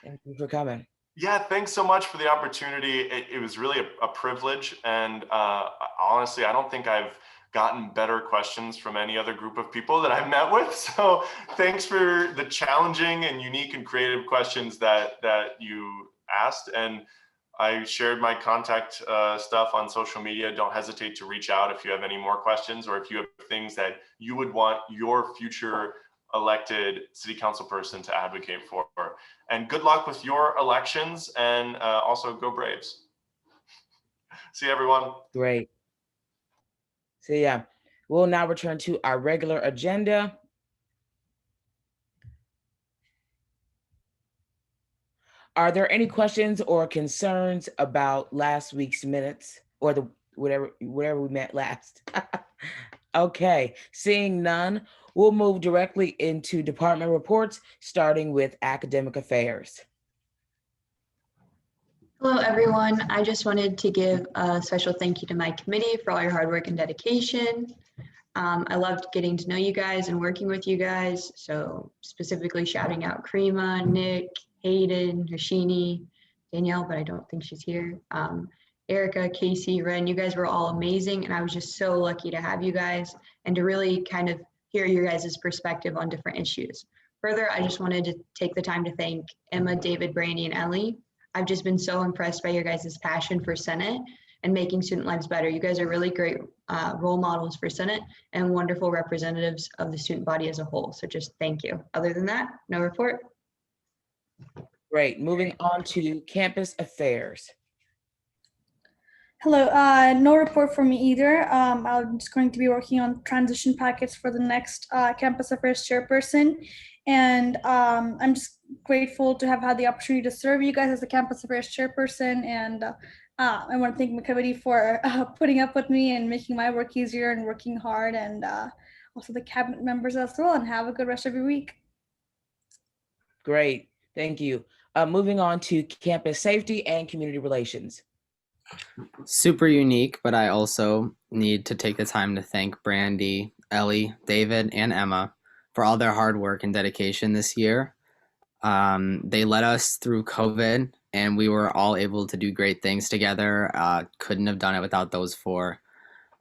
Thank you for coming. Yeah, thanks so much for the opportunity. It was really a privilege. And honestly, I don't think I've gotten better questions from any other group of people that I've met with. So thanks for the challenging and unique and creative questions that you asked. And I shared my contact stuff on social media. Don't hesitate to reach out if you have any more questions or if you have things that you would want your future elected city council person to advocate for. And good luck with your elections, and also go Braves. See you, everyone. Great. So yeah, we'll now return to our regular agenda. Are there any questions or concerns about last week's minutes or the whatever we met last? Okay, seeing none, we'll move directly into department reports, starting with academic affairs. Hello, everyone. I just wanted to give a special thank you to my committee for all your hard work and dedication. I loved getting to know you guys and working with you guys. So specifically shouting out Karima, Nick, Hayden, Hashini, Danielle, but I don't think she's here. Erica, Casey, Ren, you guys were all amazing. And I was just so lucky to have you guys and to really kind of hear your guys' perspective on different issues. Further, I just wanted to take the time to thank Emma, David, Brandy, and Ellie. I've just been so impressed by your guys' passion for Senate and making student lives better. You guys are really great role models for Senate and wonderful representatives of the student body as a whole. So just thank you. Other than that, no report. Great. Moving on to campus affairs. Hello, no report for me either. I'm just going to be working on transition packets for the next campus affairs chairperson. And I'm just grateful to have had the opportunity to serve you guys as the campus affairs chairperson. And I want to thank my committee for putting up with me and making my work easier and working hard, and also the cabinet members as well. And have a good rest of your week. Great, thank you. Moving on to campus safety and community relations. Super unique, but I also need to take the time to thank Brandy, Ellie, David, and Emma for all their hard work and dedication this year. They led us through COVID, and we were all able to do great things together. Couldn't have done it without those four.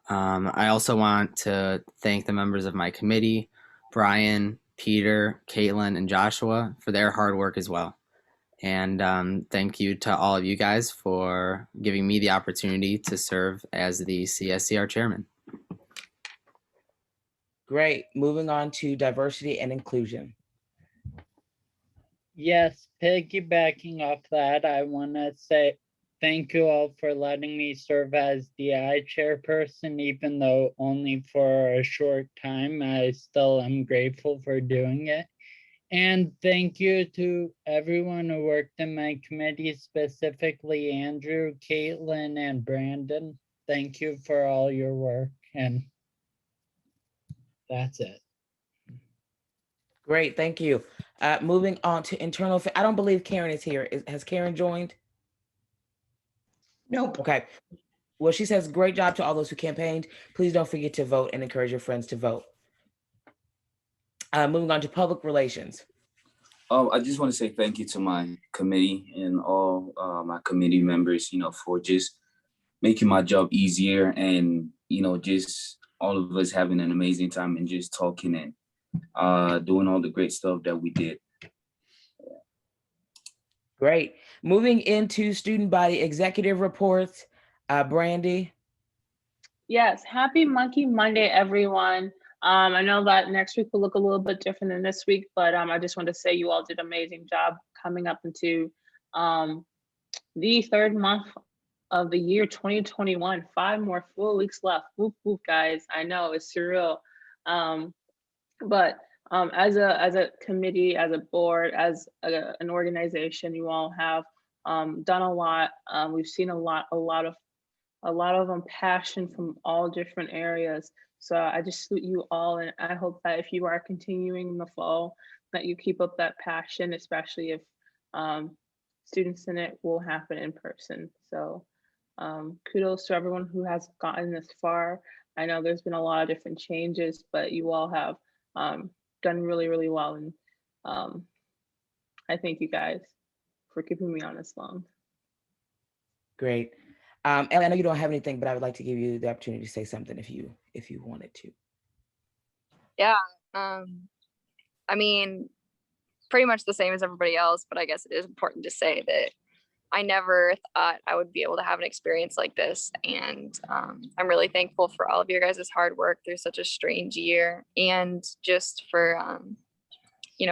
I also want to thank the members of my committee, Brian, Peter, Caitlin, and Joshua, for their hard work as well. And thank you to all of you guys for giving me the opportunity to serve as the CSCR chairman. Great. Moving on to diversity and inclusion. Yes, piggybacking off that, I want to say thank you all for letting me serve as DI chairperson, even though only for a short time. I still am grateful for doing it. And thank you to everyone who worked in my committee, specifically Andrew, Caitlin, and Brandon. Thank you for all your work, and that's it. Great, thank you. Moving on to internal, I don't believe Karen is here. Has Karen joined? Nope. Okay. Well, she says, great job to all those who campaigned. Please don't forget to vote and encourage your friends to vote. Moving on to public relations. I just want to say thank you to my committee and all my committee members, for just making my job easier, and, just all of us having an amazing time and just talking and doing all the great stuff that we did. Great. Moving into student body executive reports, Brandy. Yes, happy Monkey Monday, everyone. I know that next week will look a little bit different than this week, but I just want to say you all did an amazing job coming up into the third month of the year 2021. 5 more full weeks left. Whoop, whoop, guys. I know it's surreal. But as a committee, as a board, as an organization, you all have done a lot. We've seen a lot of passion from all different areas. So I just salute you all, and I hope that if you are continuing in the fall, that you keep up that passion, especially if Student Senate will happen in person. So kudos to everyone who has gotten this far. I know there's been a lot of different changes, but you all have done really, really well. And I thank you guys for keeping me on this long. Great. Ellie, I know you don't have anything, but I would like to give you the opportunity to say something if you wanted to. Yeah, I mean, pretty much the same as everybody else, but I guess it is important to say that I never thought I would be able to have an experience like this. And I'm really thankful for all of your guys' hard work through such a strange year, and just for,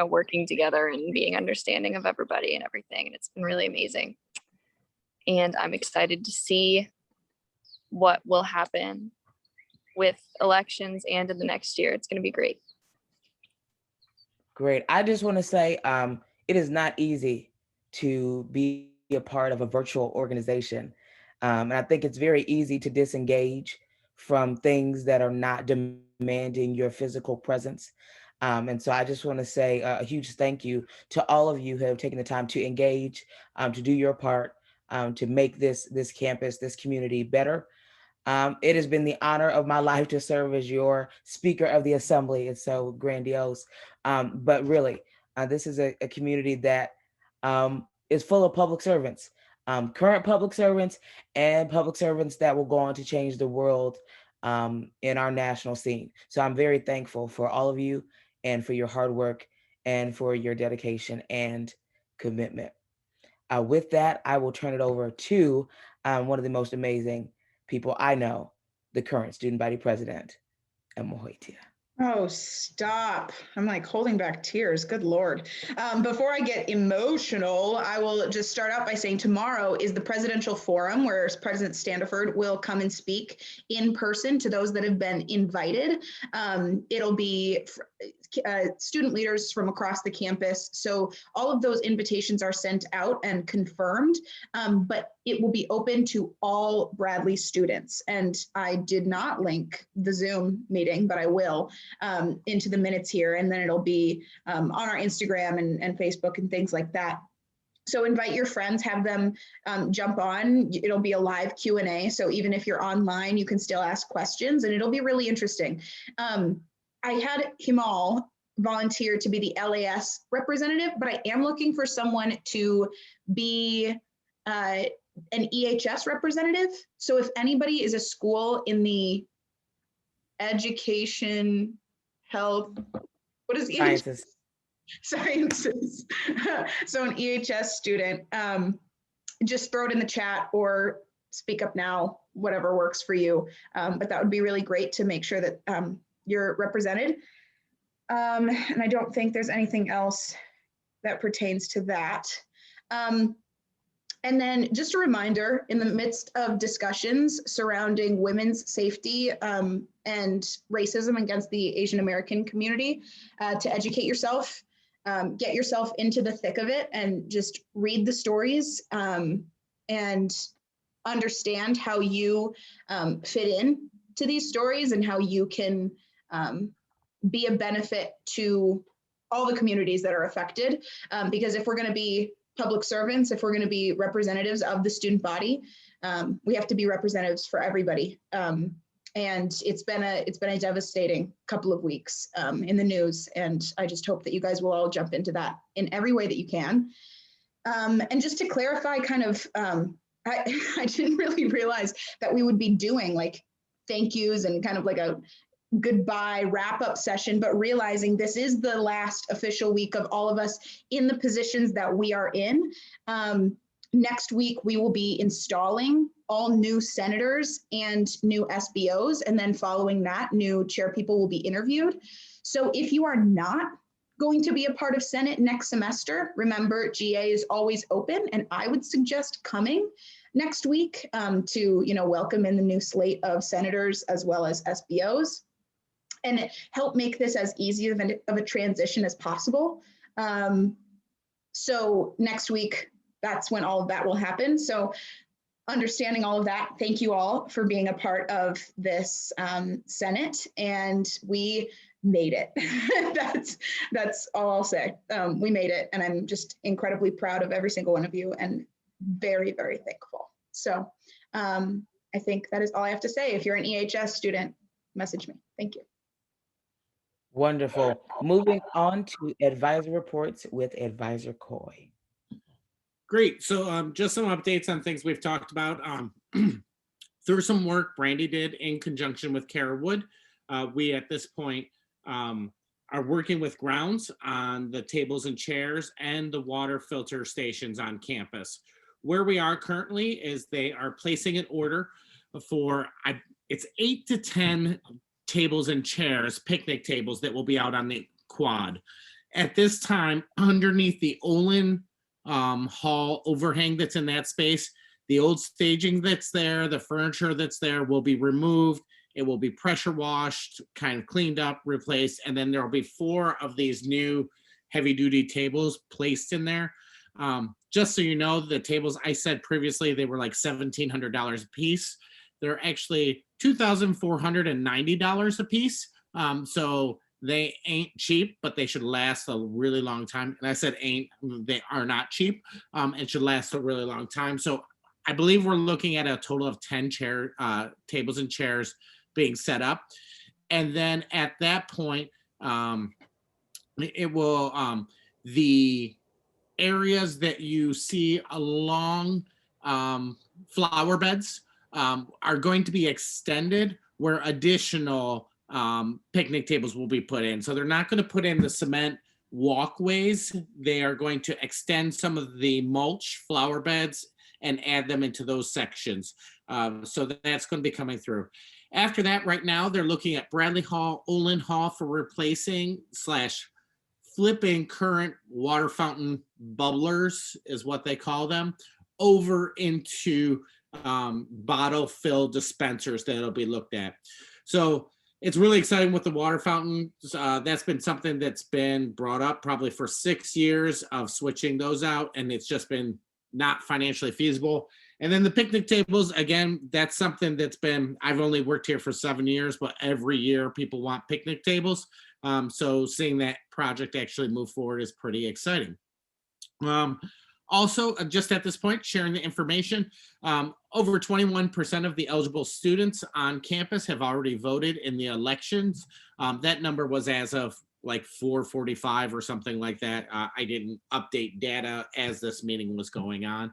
working together and being understanding of everybody and everything. And it's been really amazing. And I'm excited to see what will happen with elections and in the next year. It's going to be great. Great. I just want to say it is not easy to be a part of a virtual organization. And I think it's very easy to disengage from things that are not demanding your physical presence. And so I just want to say a huge thank you to all of you who have taken the time to engage, to do your part, to make this campus, this community better. It has been the honor of my life to serve as your Speaker of the Assembly. It's so grandiose. But really, this is a community that is full of public servants, current public servants and public servants that will go on to change the world in our national scene. So I'm very thankful for all of you and for your hard work and for your dedication and commitment. With that, I will turn it over to one of the most amazing people I know, the current student body president, Emma Hoytia. Oh, stop. I'm like holding back tears. Good Lord. Before I get emotional, I will just start out by saying tomorrow is the presidential forum where President Standiford will come and speak in person to those that have been invited. It'll be student leaders from across the campus. So all of those invitations are sent out and confirmed, but it will be open to all Bradley students. And I did not link the Zoom meeting, but I will into the minutes here. And then it'll be on our Instagram and Facebook and things like that. So invite your friends, have them jump on. It'll be a live Q&A. So even if you're online, you can still ask questions and it'll be really interesting. I had Himal volunteer to be the LAS representative, but I am looking for someone to be an EHS representative. So if anybody is a school in the education, health, what is EHS? Sciences. Sciences. So an EHS student, just throw it in the chat or speak up now, whatever works for you. But that would be really great to make sure that you're represented. And I don't think there's anything else that pertains to that. And then just a reminder, in the midst of discussions surrounding women's safety and racism against the Asian American community, to educate yourself, get yourself into the thick of it and just read the stories and understand how you fit in to these stories and how you can be a benefit to all the communities that are affected. Because if we're going to be public servants, if we're going to be representatives of the student body, we have to be representatives for everybody. And it's been a devastating couple of weeks in the news, and I just hope that you guys will all jump into that in every way that you can. And just to clarify, kind of, I didn't really realize that we would be doing like thank yous and kind of like a goodbye wrap-up session, but realizing this is the last official week of all of us in the positions that we are in. Next week, we will be installing all new senators and new SBOs, and then following that, new chair people will be interviewed. So if you are not going to be a part of Senate next semester, remember GA is always open, and I would suggest coming next week to welcome in the new slate of senators as well as SBOs, and help make this as easy of a transition as possible. So next week, that's when all of that will happen. So understanding all of that, thank you all for being a part of this Senate, and we made it. That's all I'll say. We made it, and I'm just incredibly proud of every single one of you and very, very thankful. So I think that is all I have to say. If you're an EHS student, message me. Thank you. Wonderful. Moving on to advisor reports with Advisor Coy. Great. So just some updates on things we've talked about. Through some work Brandy did in conjunction with Kara Wood, we at this point are working with grounds on the tables and chairs and the water filter stations on campus. Where we are currently is they are placing an order for, it's 8 to 10 tables and chairs, picnic tables that will be out on the quad. At this time, underneath the Olin Hall overhang that's in that space, the old staging that's there, the furniture that's there will be removed. It will be pressure washed, kind of cleaned up, replaced, and then there will be 4 of these new heavy duty tables placed in there. Just so you know, the tables I said previously, they were like $1,700 a piece. They're actually $2,490 a piece. So they ain't cheap, but they should last a really long time. And I said ain't, they are not cheap, and should last a really long time. So I believe we're looking at a total of 10 tables and chairs being set up. And then at that point, it will, the areas that you see along flower beds are going to be extended, where additional picnic tables will be put in. So they're not going to put in the cement walkways. They are going to extend some of the mulch flower beds and add them into those sections. So that's going to be coming through. After that, right now, they're looking at Bradley Hall, Olin Hall for replacing / flipping current water fountain bubblers, is what they call them, over into bottle fill dispensers that'll be looked at. So it's really exciting with the water fountain. That's been something that's been brought up probably for 6 years of switching those out, and it's just been not financially feasible. And then the picnic tables, again, that's something that's been, I've only worked here for 7 years, but every year people want picnic tables. So seeing that project actually move forward is pretty exciting. Also, just at this point, sharing the information, over 21% of the eligible students on campus have already voted in the elections. That number was as of like 4:45 or something like that. I didn't update data as this meeting was going on.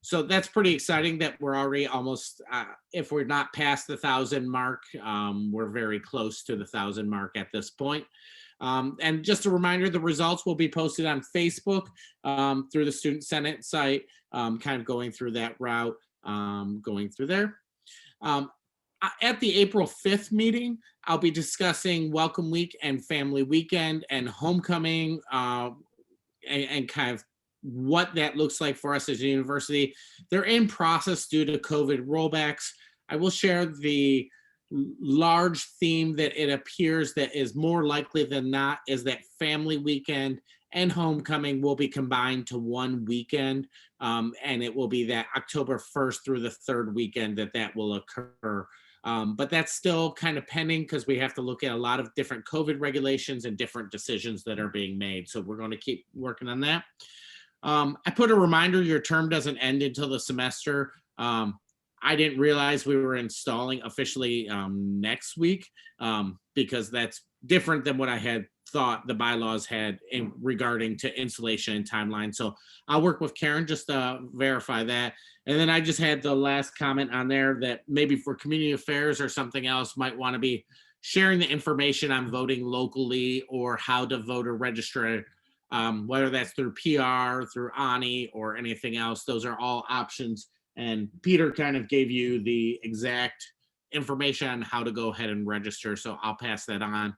So that's pretty exciting that we're already almost, if we're not past the 1,000 mark, we're very close to the 1,000 mark at this point. And just a reminder, the results will be posted on Facebook through the Student Senate site, kind of going through that route, going through there. At the April 5th meeting, I'll be discussing Welcome Week and Family Weekend and Homecoming and kind of what that looks like for us as a university. They're in process due to COVID rollbacks. I will share the large theme that it appears that is more likely than not is that Family Weekend and Homecoming will be combined to one weekend, and it will be that October 1st through the 3rd weekend that will occur. But that's still kind of pending because we have to look at a lot of different COVID regulations and different decisions that are being made. So we're going to keep working on that. I put a reminder, your term doesn't end until the semester. I didn't realize we were installing officially next week because that's different than what I had thought the bylaws had in regarding to installation and timeline. So I'll work with Karen just to verify that. And then I just had the last comment on there that maybe for community affairs or something else might want to be sharing the information on voting locally or how to vote or register, whether that's through PR, through ANI or anything else. Those are all options. And Peter kind of gave you the exact information on how to go ahead and register. So I'll pass that on.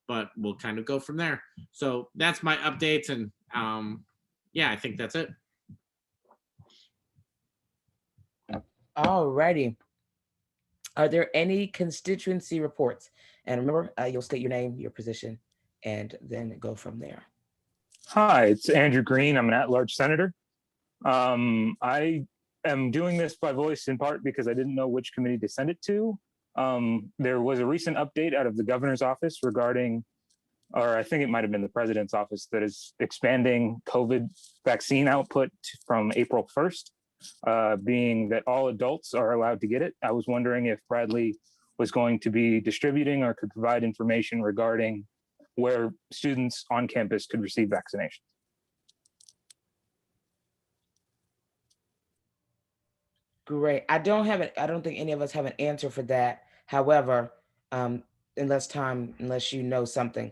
But we'll kind of go from there. So that's my updates. And yeah, I think that's it. Alrighty. Are there any constituency reports? And remember, you'll state your name, your position, and then go from there. Hi, it's Andrew Green. I'm an at-large senator. I am doing this by voice in part because I didn't know which committee to send it to. There was a recent update out of the governor's office regarding, or I think it might have been the president's office, that is expanding COVID vaccine output from April 1st, being that all adults are allowed to get it. I was wondering if Bradley was going to be distributing or could provide information regarding where students on campus could receive vaccinations. Great. I don't think any of us have an answer for that. However, unless you know something.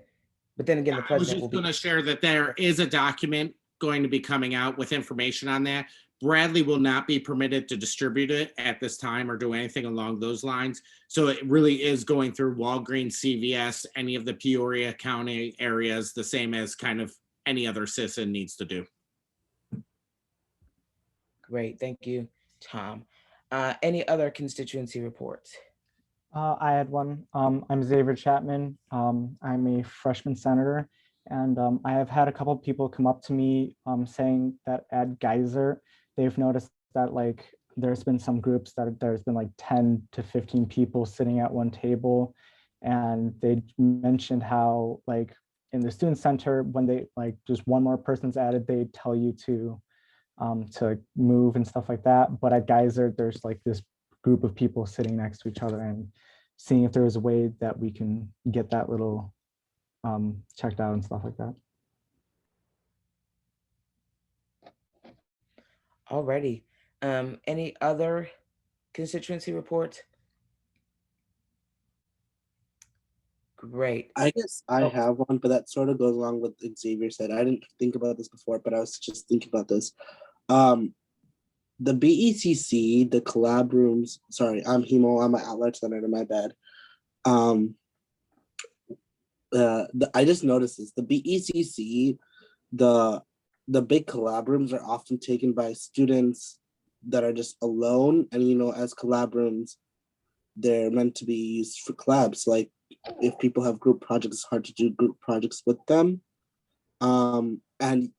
But then again, the president will be. I was just going to share that there is a document going to be coming out with information on that. Bradley will not be permitted to distribute it at this time or do anything along those lines. So it really is going through Walgreens, CVS, any of the Peoria County areas, the same as kind of any other citizen needs to do. Great, thank you, Tom. Any other constituency reports? I had one. I'm Xavier Chapman. I'm a freshman senator, and I have had a couple of people come up to me saying that at Geyser, they've noticed that like there's been some groups that there's been like 10 to 15 people sitting at one table, and they mentioned how like in the student center, when they like just one more person's added, they tell you to move and stuff like that. But at Geyser, there's like this group of people sitting next to each other, and seeing if there is a way that we can get that little checked out and stuff like that. Alrighty. Any other constituency reports? Great. I guess I have one, but that sort of goes along with what Xavier said. I didn't think about this before, but I was just thinking about this. The BECC, the collab rooms, sorry, I'm Hemo, I'm an at-large senator, my bad. I just noticed this, the BECC, the big collab rooms are often taken by students that are just alone. And, you know, as collab rooms, they're meant to be used for collabs. Like if people have group projects, it's hard to do group projects with them. And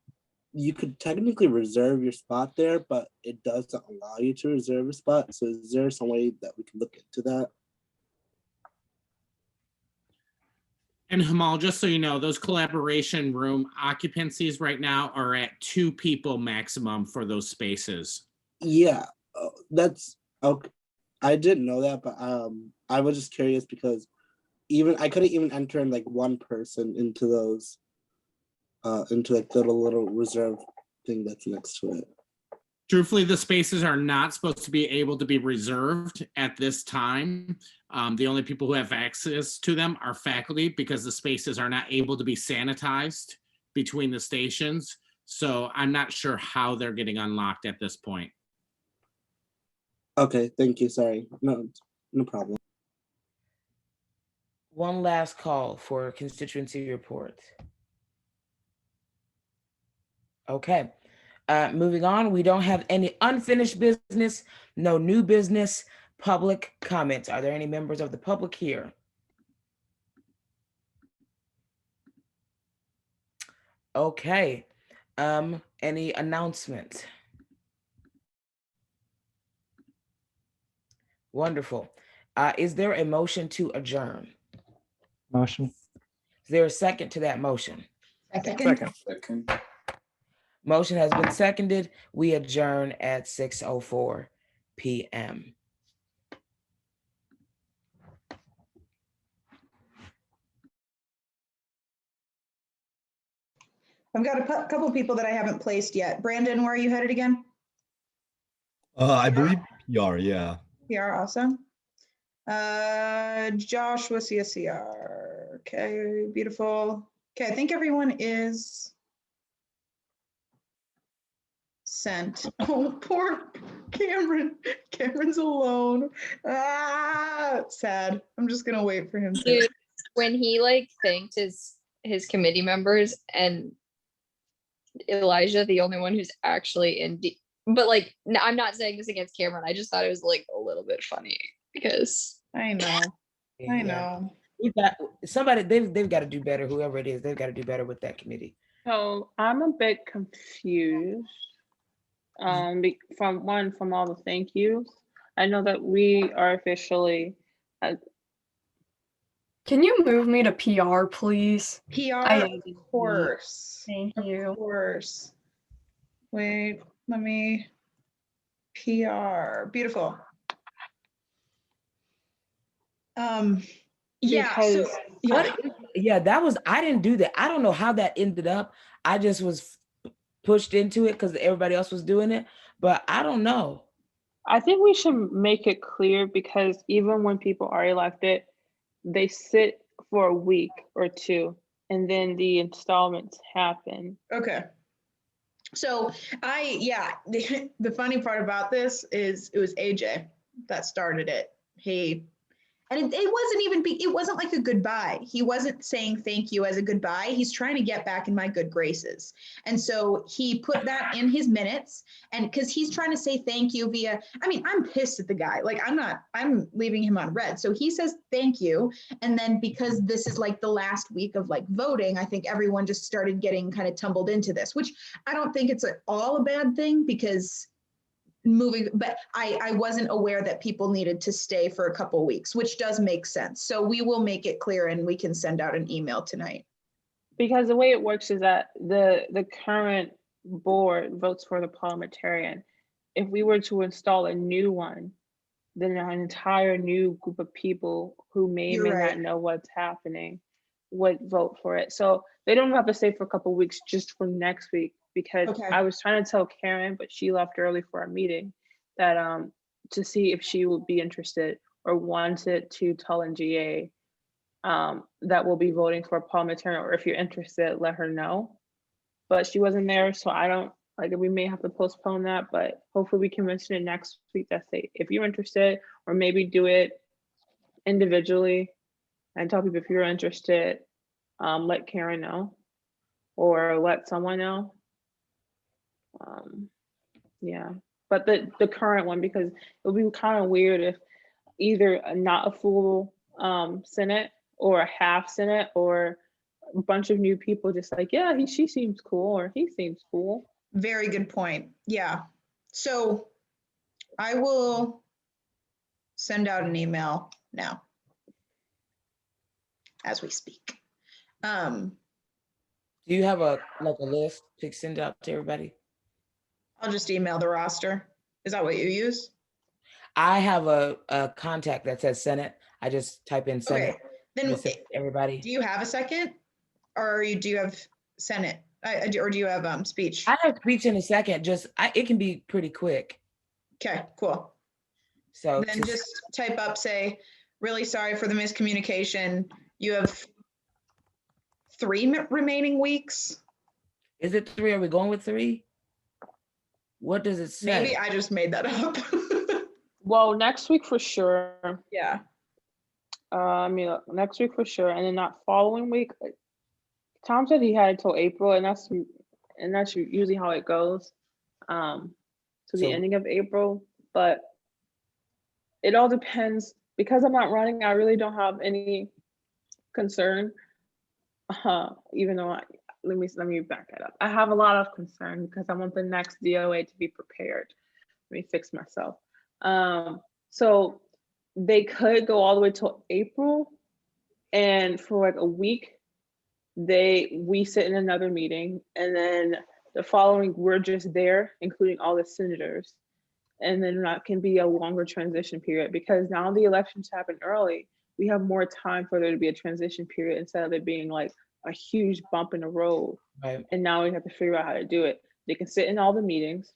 you could technically reserve your spot there, but it doesn't allow you to reserve a spot. So is there some way that we can look into that? And Hamal, just so you know, those collaboration room occupancies right now are at 2 people maximum for those spaces. Yeah, that's okay. I didn't know that, but I was just curious because even I couldn't even enter in like one person into those into like the little reserve thing that's next to it. Truthfully, the spaces are not supposed to be able to be reserved at this time. The only people who have access to them are faculty because the spaces are not able to be sanitized between the stations. So I'm not sure how they're getting unlocked at this point. Okay, thank you. Sorry. No problem. One last call for constituency reports. Okay, moving on. We don't have any unfinished business, no new business, public comments. Are there any members of the public here? Okay, any announcements? Wonderful. Is there a motion to adjourn? Motion. Is there a second to that motion? Second. Motion has been seconded. We adjourn at 6:04 p.m. I've got a couple people that I haven't placed yet. Brandon, where are you headed again? I believe PR, yeah. PR, awesome. Josh with CSCR. Okay, beautiful. Okay, I think everyone is sent. Oh, poor Cameron. Cameron's alone. Sad. I'm just gonna wait for him to. Dude, when he like thanked his committee members and Elijah, the only one who's actually in but like I'm not saying this against Cameron. I just thought it was like a little bit funny because I know. I know. We got somebody, they've got to do better, whoever it is, they've got to do better with that committee. So I'm a bit confused. From all the thank yous. I know that we are officially. Can you move me to PR, please? PR, of course. Thank you. Of course. Wait, let me. PR, beautiful. Yeah. So, yeah, that was, I didn't do that. I don't know how that ended up. I just was pushed into it because everybody else was doing it, but I don't know. I think we should make it clear because even when people are elected, they sit for a week or two and then the installments happen. Okay. So the funny part about this is it was AJ that started it. And it wasn't even, it wasn't like a goodbye. He wasn't saying thank you as a goodbye. He's trying to get back in my good graces. And so he put that in his minutes, and because he's trying to say thank you via, I mean, I'm pissed at the guy. Like I'm leaving him on red. So he says thank you. And then because this is like the last week of like voting, I think everyone just started getting kind of tumbled into this, which I don't think it's all a bad thing because but I wasn't aware that people needed to stay for a couple weeks, which does make sense. So we will make it clear and we can send out an email tonight. Because the way it works is that the current board votes for the parliamentarian. If we were to install a new one, then an entire new group of people who may not know what's happening would vote for it. So they don't have to stay for a couple weeks just for next week. Because I was trying to tell Karen, but she left early for a meeting, that to see if she would be interested or wanted to tell NGA that we'll be voting for a parliamentarian, or if you're interested, let her know. But she wasn't there, so I don't, like, we may have to postpone that, but hopefully we can mention it next week. That say if you're interested, or maybe do it individually and tell people if you're interested, let Karen know or let someone know. Yeah, but the current one, because it would be kind of weird if either not a full Senate or a half Senate or a bunch of new people just like, yeah, she seems cool or he seems cool. Very good point. Yeah. So I will send out an email now as we speak. Do you have a list to send out to everybody? I'll just email the roster. Is that what you use? I have a contact that says Senate. I just type in Senate Then everybody. do you have a second, or do you have Senate, or do you have speech? I have speech in a second. It can be pretty quick. Okay, cool. So Then just type up, say, really sorry for the miscommunication. You have 3 remaining weeks. Is it 3? Are we going with 3? What does it say? Maybe I just made that up. Well, next week for sure. Yeah. I mean, next week for sure, and then that following week. Tom said he had until April, and that's usually how it goes. To the ending of April, but it all depends. Because I'm not running, I really don't have any concern. Even though let me back that up. I have a lot of concern because I want the next DOA to be prepared. Let me fix myself. So they could go all the way till April, and for like a week, we sit in another meeting, and then the following we're just there, including all the senators, and then that can be a longer transition period because now the elections happen early. We have more time for there to be a transition period instead of it being like a huge bump in the road. Right. And now we have to figure out how to do it. They can sit in all the meetings.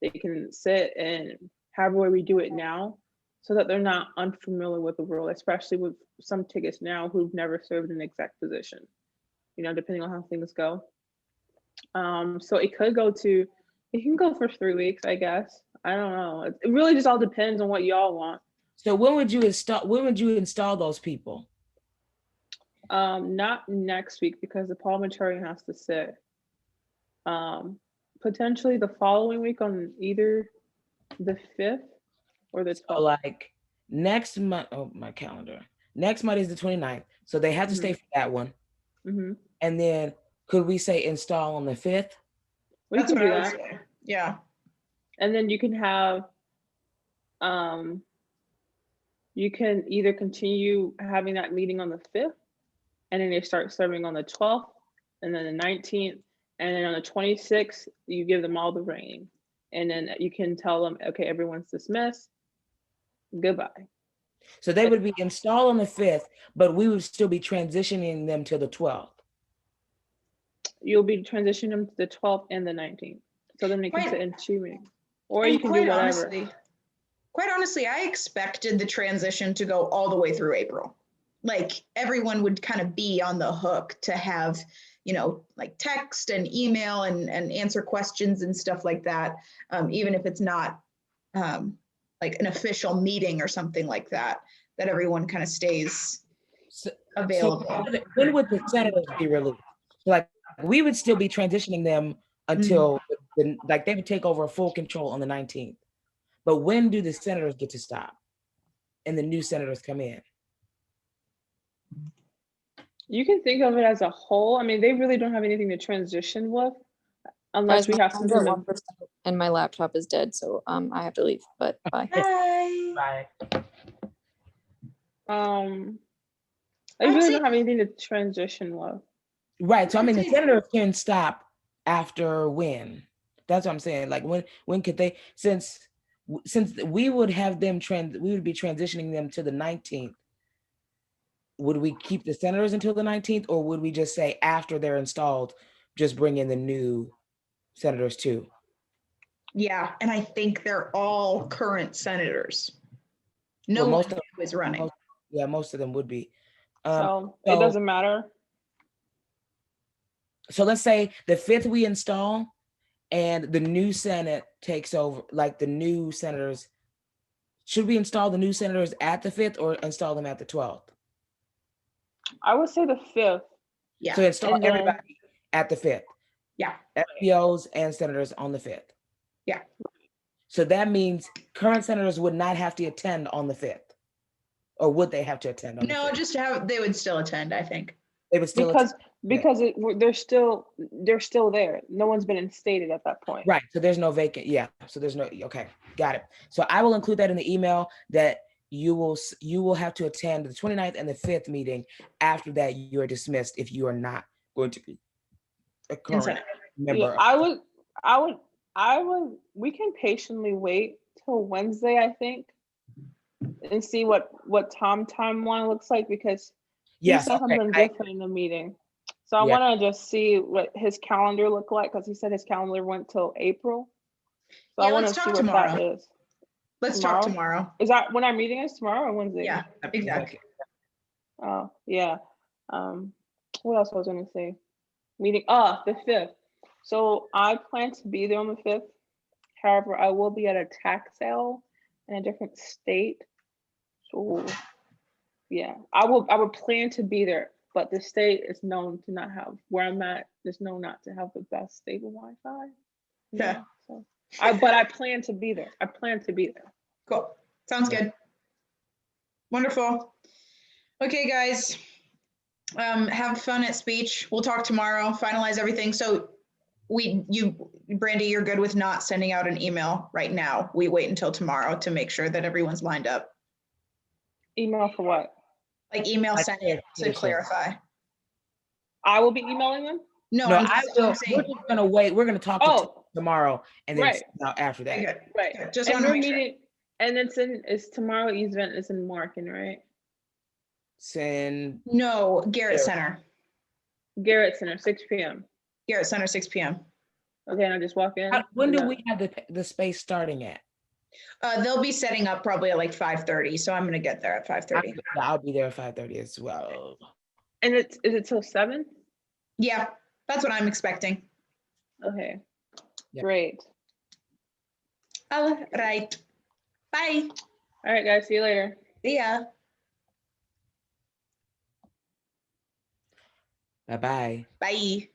They can sit and however we do it now so that they're not unfamiliar with the role, especially with some tickets now who've never served an exec position, depending on how things go. So it can go for 3 weeks, I guess. I don't know. It really just all depends on what y'all want. So when would you install those people? Not next week because the parliamentarian has to sit. Potentially the following week on either the 5th or the 12th. So like next month, my calendar. Next month is the 29th. So they have to stay for that one. Mm-hmm. And then could we say install on the 5th? We can do that. Yeah. And then you can have, you can either continue having that meeting on the 5th, and then they start serving on the 12th, and then the 19th, and then on the 26th, you give them all the reign. And then you can tell them, okay, everyone's dismissed, goodbye. So they would be installed on the 5th, but we would still be transitioning them to the 12th. You'll be transitioning them to the 12th and the 19th. So then they can sit in 2 meetings. Or you can do whatever. Quite honestly, I expected the transition to go all the way through April. Like everyone would kind of be on the hook to have, like text and email and answer questions and stuff like that. Even if it's not like an official meeting or something like that, that everyone kind of stays available. So when would the senators be released? Like we would still be transitioning them until like they would take over full control on the 19th. But when do the senators get to stop and the new senators come in? You can think of it as a whole. I mean, they really don't have anything to transition with unless we have something. 1% and my laptop is dead, so I have to leave, but bye. Bye. They really don't have anything to transition with. Right. So I mean the senators can stop after when? That's what I'm saying. Like when could they, since we would have them we would be transitioning them to the 19th. Would we keep the senators until the 19th, or would we just say after they're installed, just bring in the new senators too? Yeah, and I think they're all current senators. No one who is running. Most of them would be. So it doesn't matter. So let's say the 5th we install and the new Senate takes over, like the new senators. Should we install the new senators at the 5th or install them at the 12th? I would say the 5th. Yeah. So install everybody at the 5th. Yeah. FBOs and senators on the 5th. Yeah. So that means current senators would not have to attend on the 5th. Or would they have to attend on the 5th? They would still attend, I think. They would still because they're still there. No one's been instated at that point. Right. So there's no vacant. Yeah. So there's no. Okay. Got it. So I will include that in the email that you will have to attend the 29th and the 5th meeting. After that, you are dismissed if you are not going to be a current member. Yeah, I would. We can patiently wait till Wednesday, I think, and see what Tom timeline looks like, because Yes. said Okay. something different in the meeting. So I Yeah. want to just see what his calendar looked like because he said his calendar went till April. So Yeah, I want to let's see talk what tomorrow. that is. Let's talk tomorrow. Is that when our meeting is tomorrow or Wednesday? Yeah, exactly. Oh, yeah. What else was I gonna say? Meeting, the 5th. So I plan to be there on the 5th. However, I will be at a tax sale in a different state. So yeah, I would plan to be there, but the state is known to not have, where I'm at is known not to have the best stable Wi-Fi. Yeah. So but I plan to be there. I plan to be there. Cool. Sounds good. Wonderful. Okay, guys. Have fun at speech. We'll talk tomorrow, finalize everything. So Brandy, you're good with not sending out an email right now. We wait until tomorrow to make sure that everyone's lined up. Email for what? Like email sent to clarify. I will be emailing them? No, No, I'm I just, will. I'm We're saying, just gonna wait. We're gonna talk to Tim tomorrow and then right. send out after that. good. Right. Good. Just And want to we're make sure. meeting, and it's tomorrow event is in Markin, right? Send. No, Garrett Center. Garrett Center, 6 p.m. Garrett Center, 6 p.m. Okay, and I just walk in. When do we have the space starting at? They'll be setting up probably at like 5:30, so I'm gonna get there at 5:30. I'll be there at 5:30 as well. And is it till 7? Yeah, that's what I'm expecting. Okay. Yep. Great. All right. Bye. All right, guys. See you later. See ya. Bye-bye. Bye.